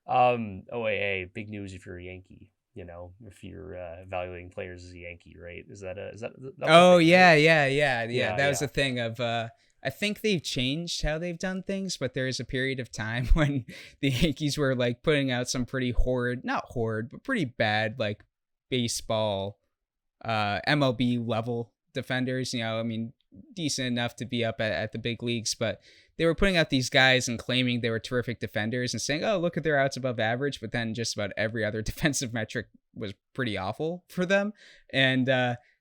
OAA, big news if you're a Yankee, if you're evaluating players as a Yankee, right? Is that oh, thing, yeah, right? yeah. That was a thing of, I think they've changed how they've done things, but there is a period of time when the Yankees were like putting out some pretty not horrid, but pretty bad, like baseball, MLB level defenders, decent enough to be up at the big leagues, but they were putting out these guys and claiming they were terrific defenders and saying, oh, look at their outs above average. But then just about every other defensive metric was pretty awful for them. And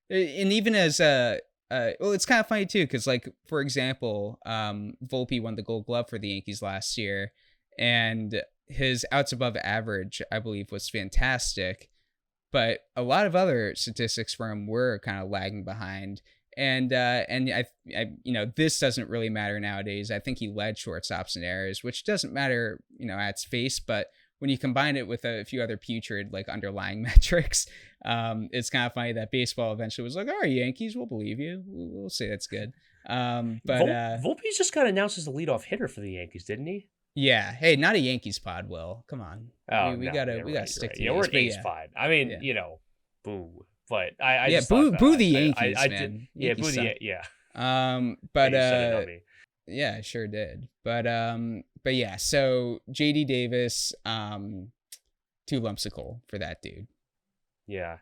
even as it's kind of funny too, because like, for example, Volpe won the Gold Glove for the Yankees last year, and his outs above average, I believe, was fantastic. But a lot of other statistics for him were kind of lagging behind. And I this doesn't really matter nowadays. I think he led shortstops in errors, which doesn't matter, at its face. But when you combine it with a few other putrid like underlying metrics, it's kind of funny that baseball eventually was like, "All right, Yankees, we'll believe you. We'll say that's good." Volpe's just got announced as the leadoff hitter for the Yankees, didn't he? Yeah. Hey, not a Yankees pod, Will. Come on. Oh, we gotta stick to. Yeah, we're an A's pod. I mean, boo. But I just boo the Yankees, man. Boo the yeah. Yeah, I sure did. But yeah. So JD Davis, 2 lumps of coal for that dude. Yeah.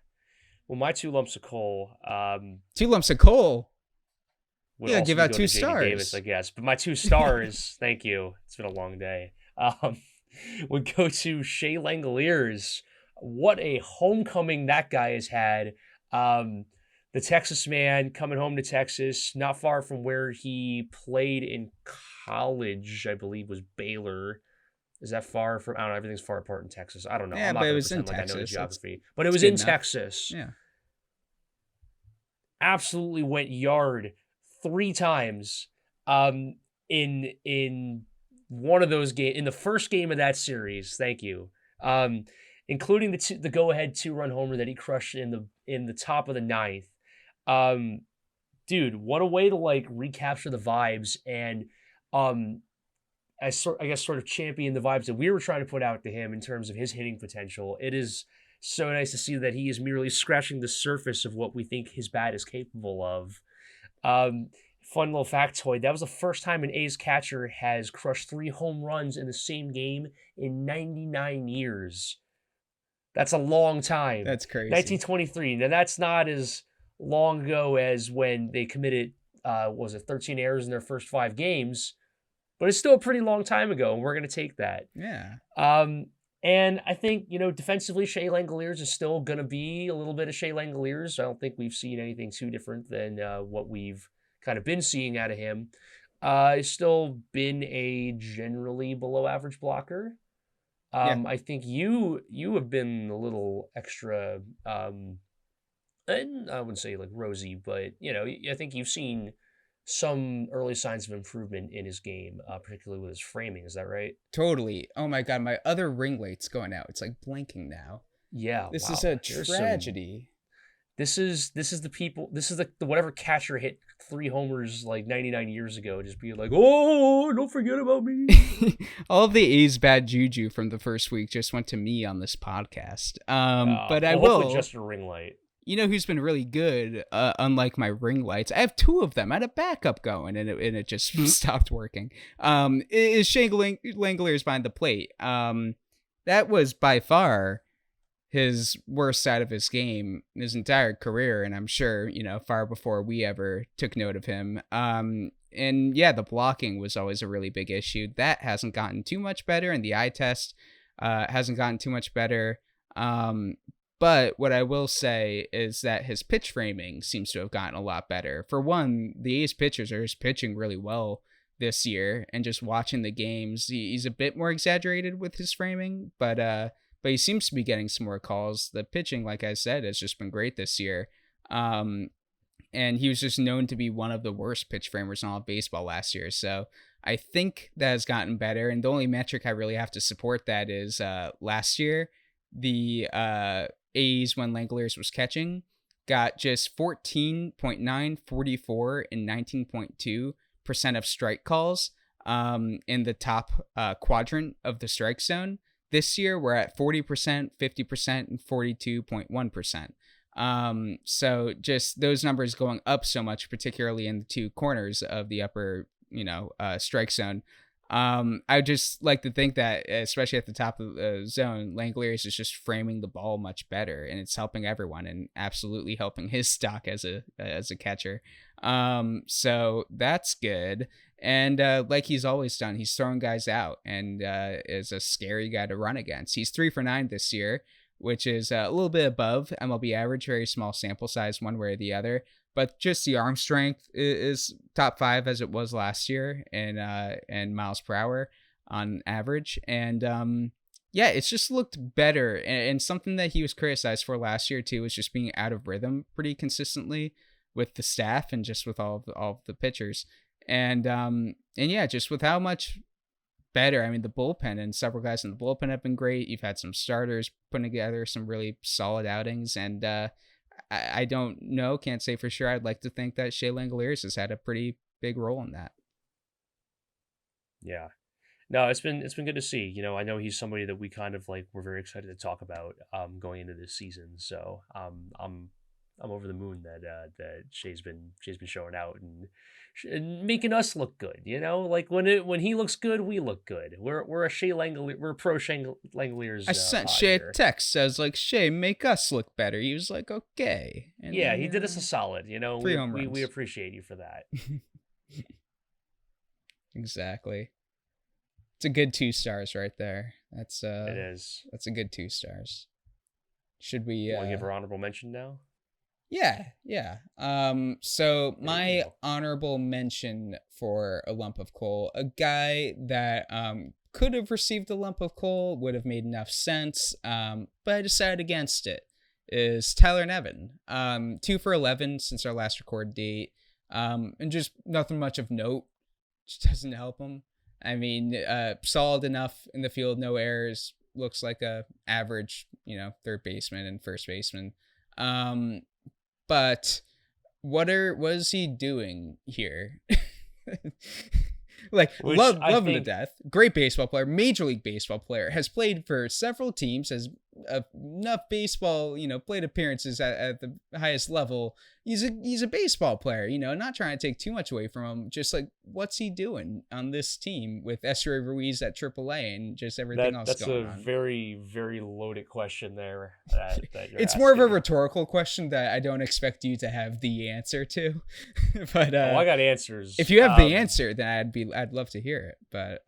Well, my 2 lumps of coal. 2 lumps of coal. Yeah, give out 2 stars. Davis, I guess. But my 2 stars. Thank you. It's been a long day. Would go to Shea Langoliers. What a homecoming that guy has had. The Texas man coming home to Texas, not far from where he played in college, I believe was Baylor. Is that far from? I don't know. Everything's far apart in Texas. I don't know. Yeah, I'm not but it was in like Texas. I know the geography, but it was in Texas. Yeah. Absolutely went yard 3 times. In one of those games, in the first game of that series. Thank you. Including the go-ahead 2-run homer that he crushed in the top of the 9th. Dude, what a way to like recapture the vibes and I guess sort of champion the vibes that we were trying to put out to him in terms of his hitting potential. It is so nice to see that he is merely scratching the surface of what we think his bat is capable of. Fun little factoid, that was the first time an A's catcher has crushed 3 home runs in the same game in 99 years. That's a long time. That's crazy. 1923. Now, that's not as long ago as when they committed, 13 errors in their first 5 games, but it's still a pretty long time ago, and we're going to take that. Yeah. And I think, defensively, Shea Langoliers is still going to be a little bit of Shea Langoliers. I don't think we've seen anything too different than what we've kind of been seeing out of him. He's still been a generally below average blocker. I think you have been a little extra, and I wouldn't say like rosy, but I think you've seen some early signs of improvement in his game, particularly with his framing. Is that right? Totally. Oh my God, my other ring light's going out. It's like blinking now. Yeah, this is a tragedy. This is the whatever catcher hit 3 homers like 99 years ago, just being like, oh, don't forget about me. All of the A's bad juju from the first week just went to me on this podcast. But I will just a ring light. You know who's been really good, unlike my ring lights? I have 2 of them. I had a backup going, and it just stopped working. Is Shea Langoliers behind the plate? That was by far his worst side of his game his entire career, and I'm sure, far before we ever took note of him. And yeah, the blocking was always a really big issue. That hasn't gotten too much better, and the eye test hasn't gotten too much better. But what I will say is that his pitch framing seems to have gotten a lot better. For one, the A's pitchers are just pitching really well this year, and just watching the games, he's a bit more exaggerated with his framing, but he seems to be getting some more calls. The pitching, like I said, has just been great this year. And he was just known to be one of the worst pitch framers in all of baseball last year. So I think that has gotten better. And the only metric I really have to support that is last year, the A's, when Langoliers was catching, got just 14.9, 44, and 19.2% of strike calls in the top quadrant of the strike zone. This year, we're at 40%, 50%, and 42.1%. So just those numbers going up so much, particularly in the two corners of the upper, strike zone. I just like to think that, especially at the top of the zone, Langoliers is just framing the ball much better, and it's helping everyone and absolutely helping his stock as a catcher. So that's good. And like he's always done, he's throwing guys out and is a scary guy to run against. He's 3 for 9 this year, which is a little bit above MLB average, very small sample size one way or the other. But just the arm strength is top 5 as it was last year, and miles per hour on average. And it's just looked better. And something that he was criticized for last year too was just being out of rhythm pretty consistently with the staff and just with all of the pitchers. And just with how much better, I mean, the bullpen and several guys in the bullpen have been great. You've had some starters putting together some really solid outings, and I don't know, can't say for sure. I'd like to think that Shea Langoliers has had a pretty big role in that. Yeah. No, it's been good to see. I know he's somebody that we kind of like we're very excited to talk about going into this season. So I'm over the moon that Shea's been showing out and making us look good. Like when he looks good, we look good. We're a Shea Langoliers, we're pro Shea Langoliers. I sent Shea a text. I was like, Shea, make us look better. He was like, okay. And yeah, he did us a solid. 3 home runs. We appreciate you for that. Exactly. It's a good 2 stars right there. That's it is. That's a good 2 stars. Should we want to give her honorable mention now? Yeah. So my honorable mention for a lump of coal, a guy that could have received a lump of coal, would have made enough sense, but I decided against it, is Tyler Nevin. 2 for 11 since our last record date, and just nothing much of note. Just doesn't help him. I mean, solid enough in the field, no errors. Looks like a average, third baseman and first baseman. But what is he doing here? Love him to death. Great baseball player, Major League Baseball player, has played for several teams, has enough baseball, plate appearances at the highest level. He's a baseball player, not trying to take too much away from him. Just like, what's he doing on this team with Esteury Ruiz at AAA and just everything else going on? That's a very, very loaded question there. That it's more of a rhetorical question that I don't expect you to have the answer to. But I got answers. If you have the answer, then I'd love to hear it. But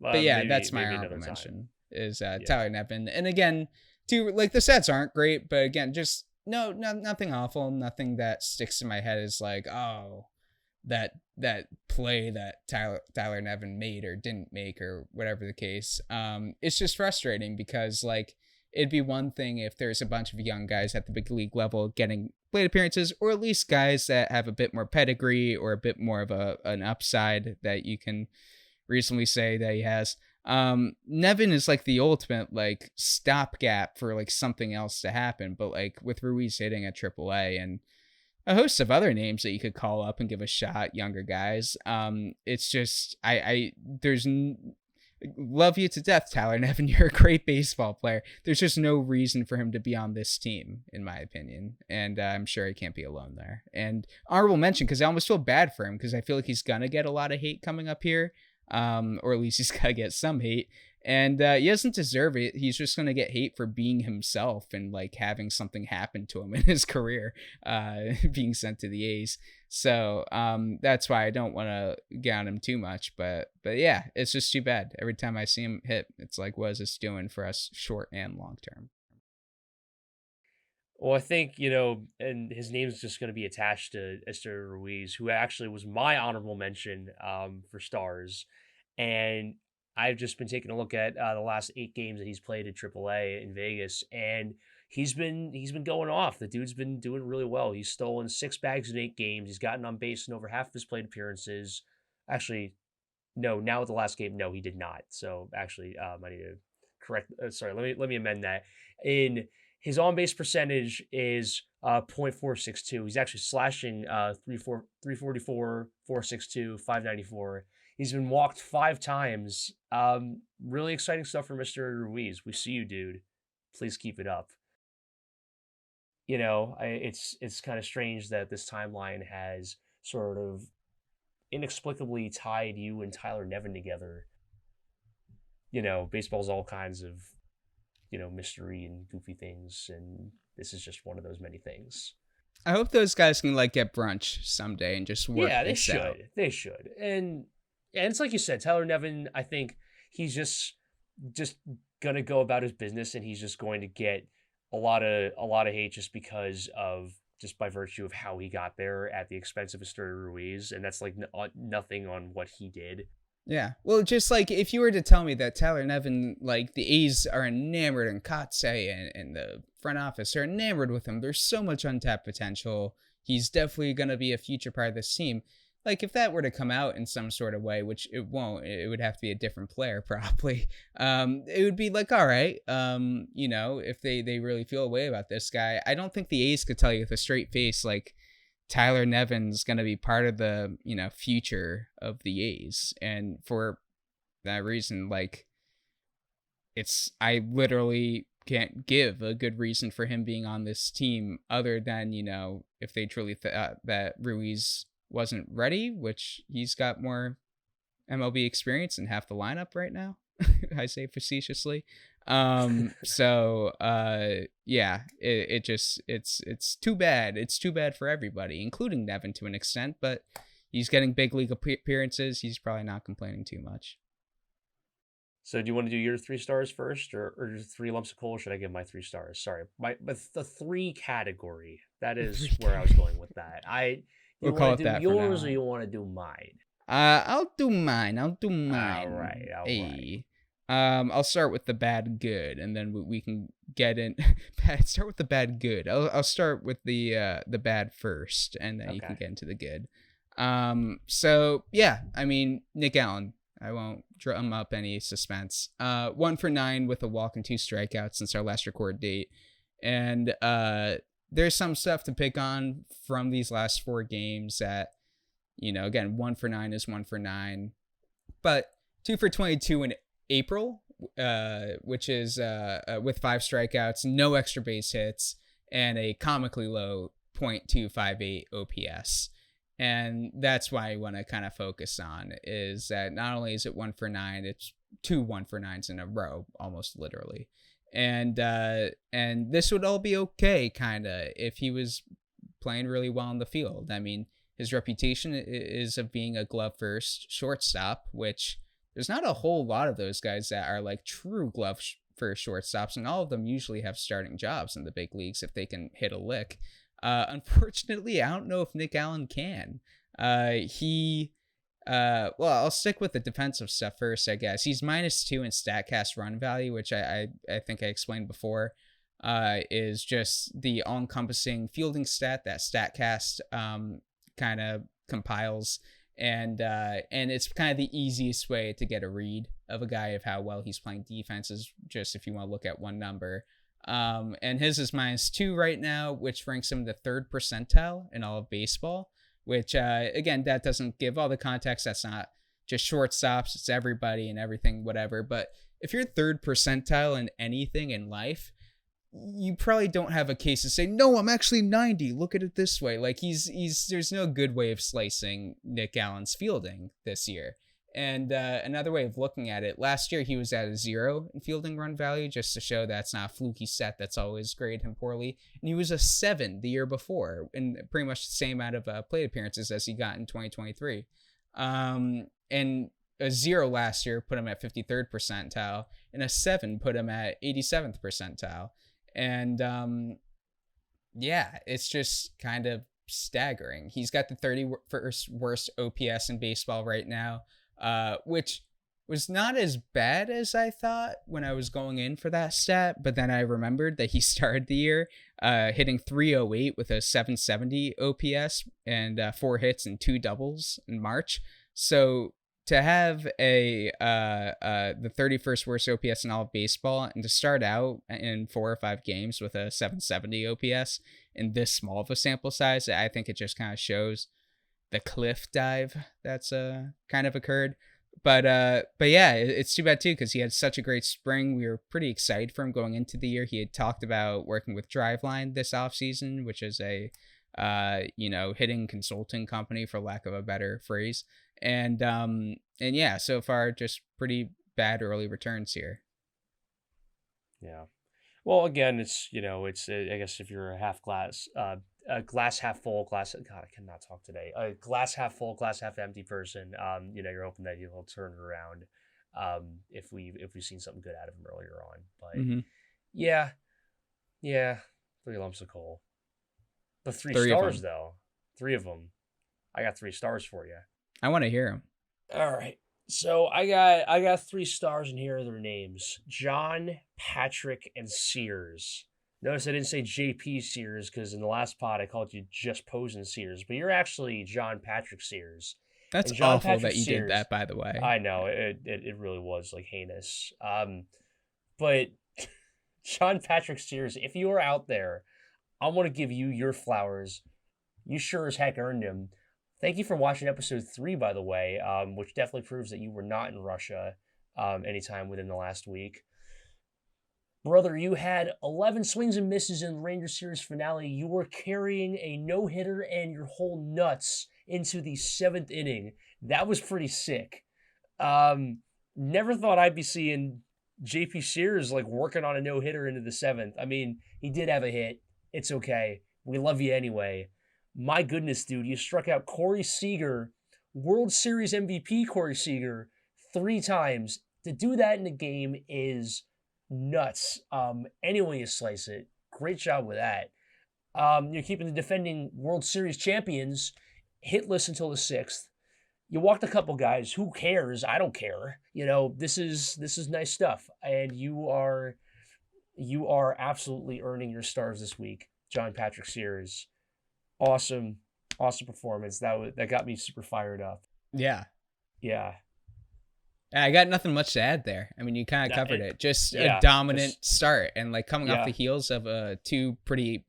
maybe, that's my honorable mention is Tyler Nevin. And again, the stats aren't great, but again, just nothing awful, nothing that sticks in my head is like, oh, that play that Tyler Nevin made or didn't make or whatever the case. It's just frustrating because it'd be one thing if there's a bunch of young guys at the big league level getting plate appearances, or at least guys that have a bit more pedigree or a bit more of an upside that you can reasonably say that he has. Nevin is the ultimate stopgap for something else to happen, but with Ruiz hitting at AAA and a host of other names that you could call up and give a shot, younger guys, it's just love you to death, Tyler Nevin. You're a great baseball player. There's just no reason for him to be on this team, in my opinion, and I'm sure he can't be alone there. And honorable mention, because I almost feel bad for him, because I feel like he's gonna get a lot of hate coming up here. Or at least he's got to get some hate, and he doesn't deserve it. He's just going to get hate for being himself and having something happen to him in his career, being sent to the A's. So that's why I don't want to get on him too much, but yeah, it's just too bad. Every time I see him hit, it's like, what is this doing for us short and long term? Well, I think, and his name's just going to be attached to Esther Ruiz, who actually was my honorable mention for stars. And I've just been taking a look at the last 8 games that he's played at AAA in Vegas, and he's been going off. The dude's been doing really well. He's stolen 6 bags in 8 games. He's gotten on base in over half of his plate appearances. Actually, no. Now with the last game, no, he did not. So actually, I need to correct. Sorry, let me amend that. In his on base percentage is .462. He's actually slashing 344, 462, 594. He's been walked 5 times. Really exciting stuff for Mr. Ruiz. We see you, dude. Please keep it up. It's kind of strange that this timeline has sort of inexplicably tied you and Tyler Nevin together. Baseball's all kinds of mystery and goofy things, and this is just one of those many things. I hope those guys can get brunch someday and just work. Yeah, they should. Out. They should. And it's like you said, Tyler Nevin, I think he's just gonna go about his business, and he's just going to get a lot of hate just by virtue of how he got there at the expense of Esther Ruiz, and that's like nothing on what he did. Yeah. Well, just if you were to tell me that Tyler Nevin, the A's are enamored and Kotsay and the front office are enamored with him, there's so much untapped potential. He's definitely going to be a future part of this team. If that were to come out in some sort of way, which it won't, it would have to be a different player probably. It would be all right, if they really feel a way about this guy. I don't think the A's could tell you with a straight face, Tyler Nevin's going to be part of the, future of the A's. And for that reason, I literally can't give a good reason for him being on this team other than, if they truly thought that Ruiz wasn't ready, which he's got more MLB experience than half the lineup right now. I say facetiously. Yeah, it's too bad. It's too bad for everybody, including Nevin to an extent, but he's getting big league appearances. He's probably not complaining too much. So do you want to do your 3 stars first, or your 3 lumps of coal? Should I give my 3 stars? Sorry, but the 3 category, that is where I was going with that. We'll call it that yours, or you want to do mine? I'll do mine. All right. Hey. I'll start with the bad good, and then we can get in. Start with the bad good. I'll start with the bad first, and then you can get into the good. So yeah, I mean, Nick Allen. I won't drum up any suspense. 1 for 9 with a walk and 2 strikeouts since our last record date, and there's some stuff to pick on from these last 4 games. That again, 1 for 9 is 1 for 9, but 2 for 22 in April, which is with 5 strikeouts, no extra base hits, and a comically low .258 OPS. And that's why I want to kind of focus on is that not only is it 1 for 9, it's 2 1 for 9s in a row, almost literally. And this would all be okay, kind of, if he was playing really well in the field. I mean, his reputation is of being a glove first shortstop, which there's not a whole lot of those guys that are true glove first shortstops, and all of them usually have starting jobs in the big leagues if they can hit a lick. Unfortunately, I don't know if Nick Allen can. I'll stick with the defensive stuff first, I guess. He's -2 in StatCast run value, which I think I explained before, is just the all-encompassing fielding stat that StatCast kind of compiles. And it's kind of the easiest way to get a read of a guy of how well he's playing defense is just if you want to look at one number. And his is -2 right now, which ranks him the 3rd percentile in all of baseball, which, again, that doesn't give all the context. That's not just shortstops. It's everybody and everything, whatever. But if you're 3rd percentile in anything in life, you probably don't have a case to say, no, I'm actually 90. Look at it this way. There's no good way of slicing Nick Allen's fielding this year. And another way of looking at it, last year he was at a 0 in fielding run value, just to show that's not a fluky set that's always graded him poorly. And he was a 7 the year before, and pretty much the same amount of plate appearances as he got in 2023. And a 0 last year put him at 53rd percentile, and a 7 put him at 87th percentile. And Yeah, it's just kind of staggering. He's got the 31st worst OPS in baseball right now, which was not as bad as I thought when I was going in for that stat. But then I remembered that he started the year hitting 308 with a 770 OPS and 4 hits and 2 doubles in March. So to have the 31st worst OPS in all of baseball and to start out in 4 or 5 games with a 770 OPS in this small of a sample size, I think it just kind of shows the cliff dive that's kind of occurred. But yeah, it's too bad too, because he had such a great spring. We were pretty excited for him going into the year. He had talked about working with Driveline this offseason, which is a hitting consulting company, for lack of a better phrase. And yeah, so far just pretty bad early returns here. Yeah. Well, again, it's I guess if you're a glass half full, God, I cannot talk today. A glass half full, glass half empty person. You're hoping that he'll turn it around. If we've seen something good out of him earlier on, but yeah, 3 lumps of coal. The 3 stars though, 3 of them. I got 3 stars for you. I want to hear him. All right. So I got 3 stars, and here are their names: John, Patrick, and Sears. Notice I didn't say JP Sears, because in the last pod I called you just Posen Sears, but you're actually John Patrick Sears. That's awful that you did that, by the way. I know, it really was like heinous. But John Patrick Sears, if you are out there, I want to give you your flowers. You sure as heck earned them. Thank you for watching episode 3, by the way, which definitely proves that you were not in Russia anytime within the last week. Brother, you had 11 swings and misses in the Ranger Series finale. You were carrying a no-hitter and your whole nuts into the 7th inning. That was pretty sick. Never thought I'd be seeing JP Sears working on a no-hitter into the 7th. I mean, he did have a hit. It's okay. We love you anyway. My goodness, dude, you struck out Corey Seager, World Series MVP Corey Seager, 3 times. To do that in a game is nuts. Any way you slice it, great job with that. You're keeping the defending World Series champions hitless until the 6th. You walked a couple guys. Who cares? I don't care. This is nice stuff, and you are absolutely earning your stars this week, John Patrick Sears. Awesome performance. That got me super fired up. Yeah. Yeah. I got nothing much to add there. I mean, you kind of covered it. Just a dominant start, and coming off the heels of 2 pretty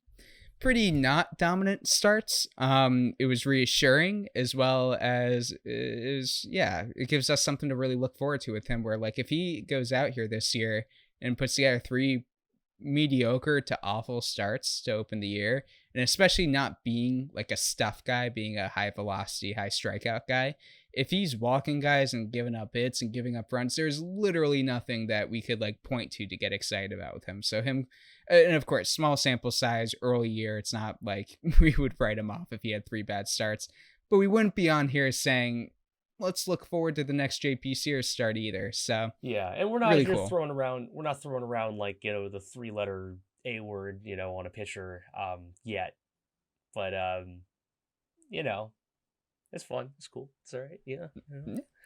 not dominant starts. It was reassuring, as well as it gives us something to really look forward to with him, where if he goes out here this year and puts together 3 mediocre to awful starts to open the year, and especially not being a stuff guy, being a high velocity, high strikeout guy. If he's walking guys and giving up hits and giving up runs, there's literally nothing that we could point to get excited about with him. So him, and of course, small sample size, early year, it's not like we would write him off if he had 3 bad starts, but we wouldn't be on here saying, let's look forward to the next JP Sears start either. So yeah, and we're not really throwing around the 3-letter A word, on a pitcher yet. But it's fun. It's cool. It's all right. Yeah,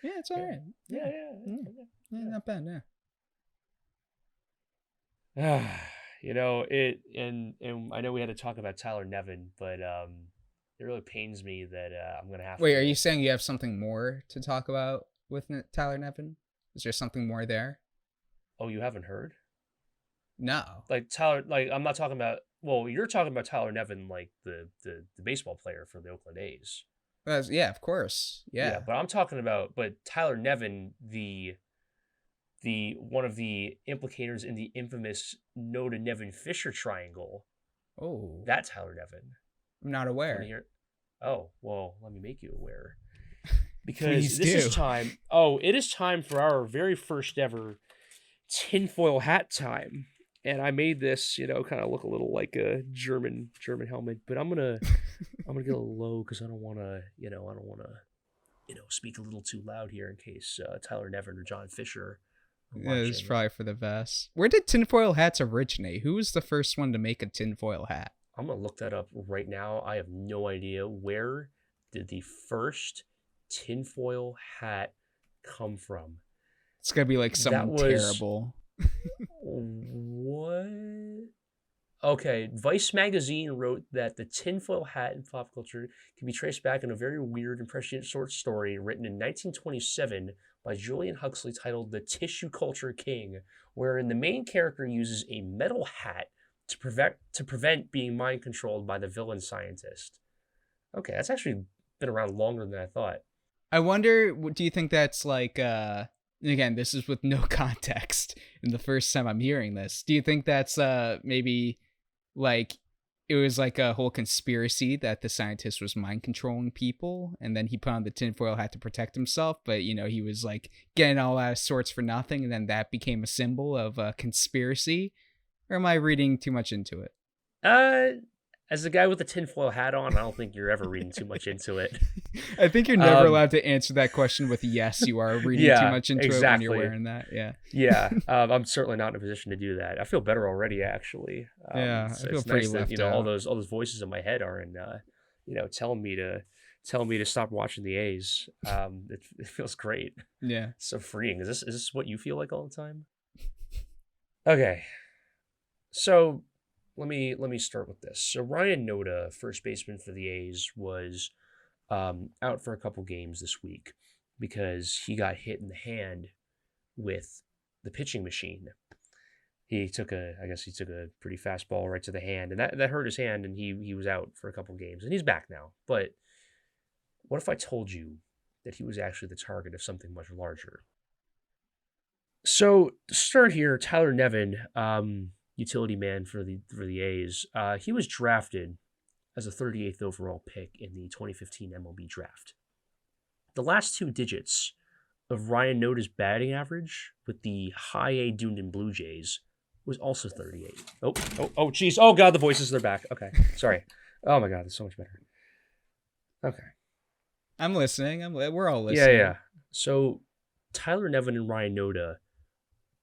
it's all right. Yeah, not bad. Yeah. And I know we had to talk about Tyler Nevin, but it really pains me that I'm gonna have to. Wait, are you saying you have something more to talk about with Tyler Nevin? Is there something more there? Oh, you haven't heard? No. Tyler, I'm not talking about. Well, you're talking about Tyler Nevin, the baseball player for the Oakland A's. Yeah, of course. Yeah. But I'm talking about Tyler Nevin, the one of the implicators in the infamous No to Nevin Fisher triangle. Oh. That Tyler Nevin. I'm not aware. Oh, well, let me make you aware. Because is time. Oh, it is time for our very first ever tinfoil hat time. And I made this, kind of look a little like a German helmet, but I'm gonna get a little low because I don't want to, speak a little too loud here in case Tyler Nevin or John Fisher. Yeah, it's probably for the best. Where did tinfoil hats originate? Who was the first one to make a tinfoil hat? I'm gonna look that up right now. I have no idea. Where did the first tinfoil hat come from? It's gonna be like That someone was terrible. what? Okay, Vice magazine wrote that the tinfoil hat in pop culture can be traced back in a very weird and prescient short story written in 1927 by Julian Huxley titled The Tissue Culture King, wherein the main character uses a metal hat to prevent being mind controlled by the villain scientist. Okay, that's actually been around longer than I thought. I wonder, do you think that's like, again, this is with no context in the first time I'm hearing this. Do you think that's maybe like it was like a whole conspiracy that the scientist was mind controlling people and then he put on the tinfoil hat to protect himself, but he was like getting all out of sorts for nothing, and then that became a symbol of a conspiracy? Or am I reading too much into it? As the guy with the tinfoil hat on, I don't think you're ever reading too much into it. I think you're never allowed to answer that question with yes, you are reading too much into it when you're wearing that. Yeah. Yeah. I'm certainly not in a position to do that. I feel better already, actually. Yeah, I feel pretty nice left that, out. all those voices in my head are in, telling me to stop watching the A's. It feels great. Yeah. It's so freeing. Is this what you feel like all the time? Okay. So let me start with this. So Ryan Noda, first baseman for the A's, was out for a couple games this week because he got hit in the hand with the pitching machine. He took a pretty fast ball right to the hand, and that hurt his hand, and he was out for a couple games, and he's back now. But what if I told you that he was actually the target of something much larger? So to start here, Tyler Nevin, utility man for the A's, he was drafted as a 38th overall pick in the 2015 MLB draft. The last two digits of Ryan Noda's batting average with the high A Dunedin Blue Jays was also 38. Oh, geez. Oh, God, the voices, they're back. Okay, sorry. Oh, my God, that's so much better. Okay. I'm listening. We're all listening. Yeah. So Tyler Nevin and Ryan Noda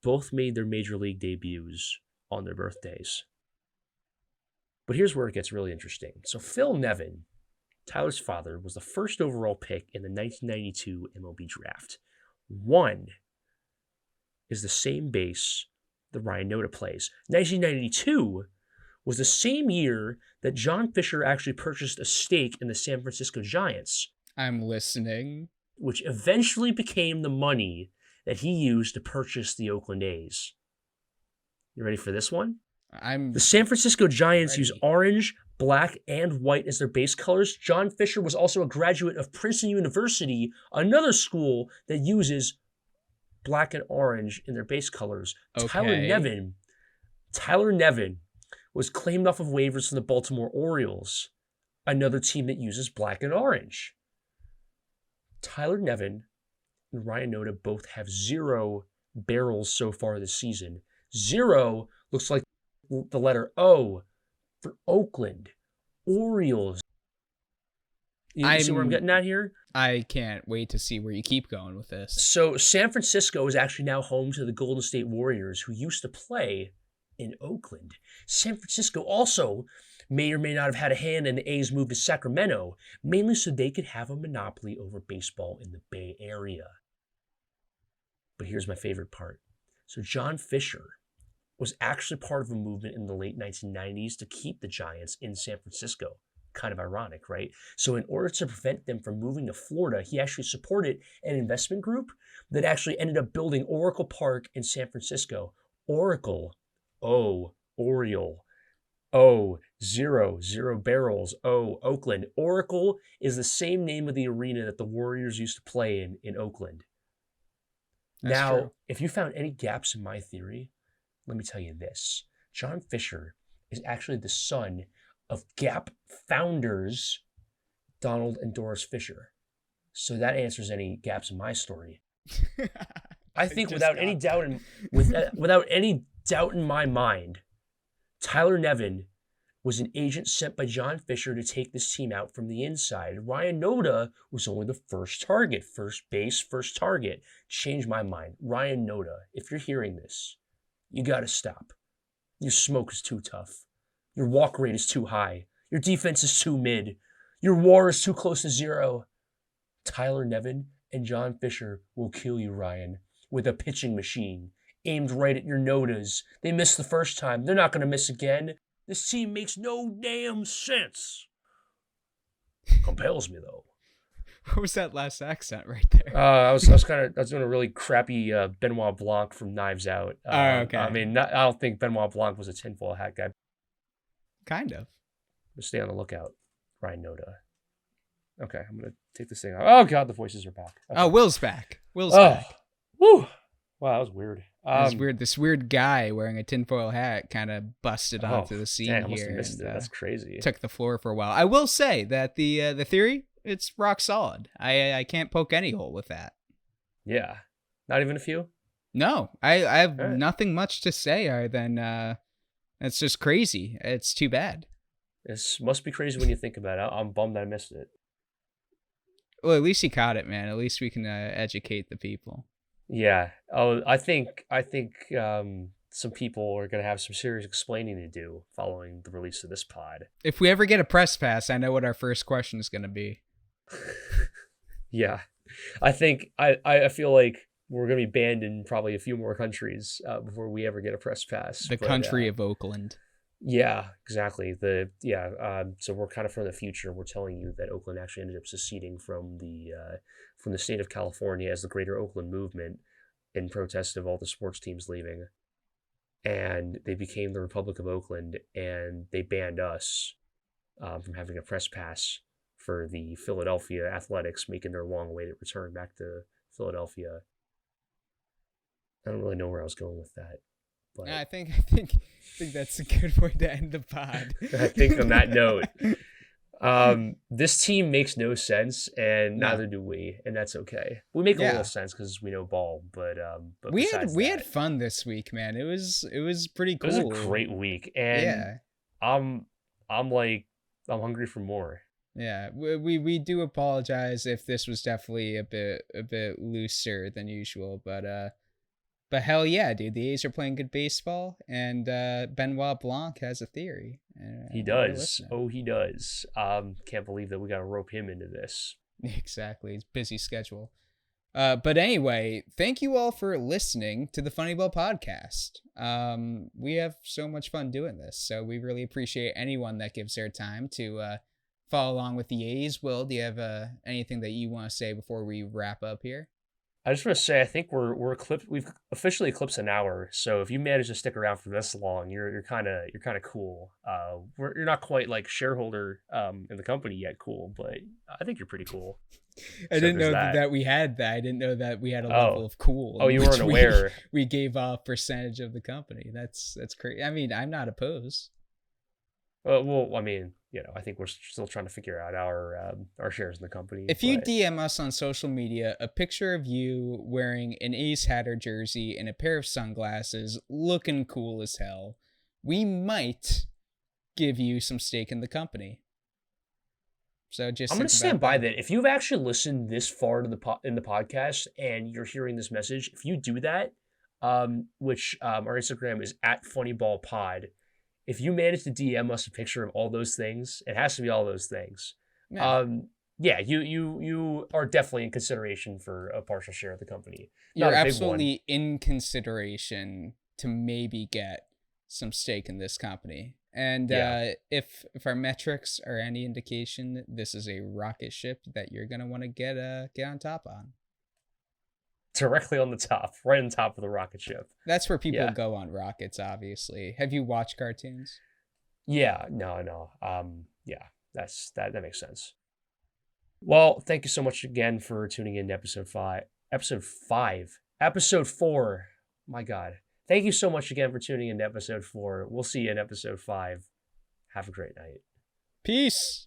both made their major league debuts on their birthdays. But here's where it gets really interesting. So Phil Nevin, Tyler's father, was the first overall pick in the 1992 MLB draft. 1 is the same base that Ryan Noda plays. 1992 was the same year that John Fisher actually purchased a stake in the San Francisco Giants. I'm listening. Which eventually became the money that he used to purchase the Oakland A's. You ready for this one? The San Francisco Giants use orange, black, and white as their base colors. John Fisher was also a graduate of Princeton University, another school that uses black and orange in their base colors. Okay. Tyler Nevin was claimed off of waivers from the Baltimore Orioles, another team that uses black and orange. Tyler Nevin and Ryan Noda both have 0 barrels so far this season. 0 looks like the letter O for Oakland Orioles. You see where I'm getting at here? I can't wait to see where you keep going with this. So San Francisco is actually now home to the Golden State Warriors, who used to play in Oakland. San Francisco also may or may not have had a hand in the A's move to Sacramento, mainly so they could have a monopoly over baseball in the Bay Area. But here's my favorite part. So John Fisher was actually part of a movement in the late 1990s to keep the Giants in San Francisco. Kind of ironic, right? So in order to prevent them from moving to Florida, he actually supported an investment group that actually ended up building Oracle Park in San Francisco. Oracle, Oriole, 0 barrels, Oakland. Oracle is the same name of the arena that the Warriors used to play in Oakland. That's true. If you found any gaps in my theory, let me tell you this. John Fisher is actually the son of Gap founders Donald and Doris Fisher. So that answers any gaps in my story. I think without any doubt in my mind, Tyler Nevin was an agent sent by John Fisher to take this team out from the inside. Ryan Noda was only the first target, first base, first target. Changed my mind. Ryan Noda, if you're hearing this, you got to stop. Your smoke is too tough. Your walk rate is too high. Your defense is too mid. Your WAR is too close to 0. Tyler Nevin and John Fisher will kill you, Ryan, with a pitching machine aimed right at your nodas. They missed the first time. They're not going to miss again. This team makes no damn sense. Compels me, though. What was that last accent right there? I was doing a really crappy Benoit Blanc from Knives Out. Okay. I mean, I don't think Benoit Blanc was a tinfoil hat guy. Kind of. Just stay on the lookout, Ryan Noda. Okay, I'm gonna take this thing out. Oh God, the voices are back. Okay. Oh, Will's back. Will's back. Woo! Wow, that was weird. That was weird. This weird guy wearing a tinfoil hat kind of busted onto the scene I must here. have missed it. That's crazy. Took the floor for a while. I will say that the theory, it's rock solid. I can't poke any hole with that. Yeah, not even a few. No, I have nothing much to say other than it's just crazy. It's too bad. This must be crazy when you think about it. I'm bummed I missed it. Well, at least he caught it, man. At least we can educate the people. Yeah. Oh, I think some people are gonna have some serious explaining to do following the release of this pod. If we ever get a press pass, I know what our first question is gonna be. Yeah, I think I feel like we're gonna be banned in probably a few more countries before we ever get a press pass. The country of Oakland. Yeah, exactly. So we're kind of from the future. We're telling you that Oakland actually ended up seceding from the state of California as the Greater Oakland Movement in protest of all the sports teams leaving, and they became the Republic of Oakland, and they banned us from having a press pass for the Philadelphia Athletics making their long-awaited return back to Philadelphia. I don't really know where I was going with that. But I think that's a good way to end the pod. I think on that note, this team makes no sense, and neither do we, and that's okay. We make a little sense because we know ball, but we had fun this week, man. It was pretty cool. It was a great week, and I'm hungry for more. Yeah, we do apologize if this was definitely a bit looser than usual, but hell yeah, dude, the A's are playing good baseball, and Benoit Blanc has a theory. He does. Oh, he does. Can't believe that we got to rope him into this. Exactly. It's busy schedule. But anyway, thank you all for listening to the Funnyball podcast. We have so much fun doing this, so we really appreciate anyone that gives their time to follow along with the A's. Will, do you have anything that you want to say before we wrap up here? I just want to say, I think we've officially eclipsed an hour. So if you manage to stick around for this long, you're kind of cool. You're not quite like shareholder in the company yet, cool, but I think you're pretty cool. I didn't know that we had that. I didn't know that we had a level of cool. Oh, you weren't aware. We gave off percentage of the company. That's crazy. I mean, I'm not opposed. Well, I mean, I think we're still trying to figure out our shares in the company. If you DM us on social media a picture of you wearing an Ace Hatter jersey and a pair of sunglasses, looking cool as hell, we might give you some stake in the company. So just I'm going to stand by that. If you've actually listened this far to in the podcast and you're hearing this message, if you do that, which our Instagram is @funnyballpod. If you manage to DM us a picture of all those things, it has to be all those things. Yeah. You are definitely in consideration for a partial share of the company. You're absolutely in consideration to maybe get some stake in this company. And if our metrics are any indication, this is a rocket ship that you're gonna want to get on top on. Directly on the top, right on top of the rocket ship. That's where people go on rockets, obviously. Have you watched cartoons? Yeah, no. Yeah, that makes sense. Well, thank you so much again for tuning in to episode 4. My God. Thank you so much again for tuning in to episode 4. We'll see you in episode 5. Have a great night. Peace.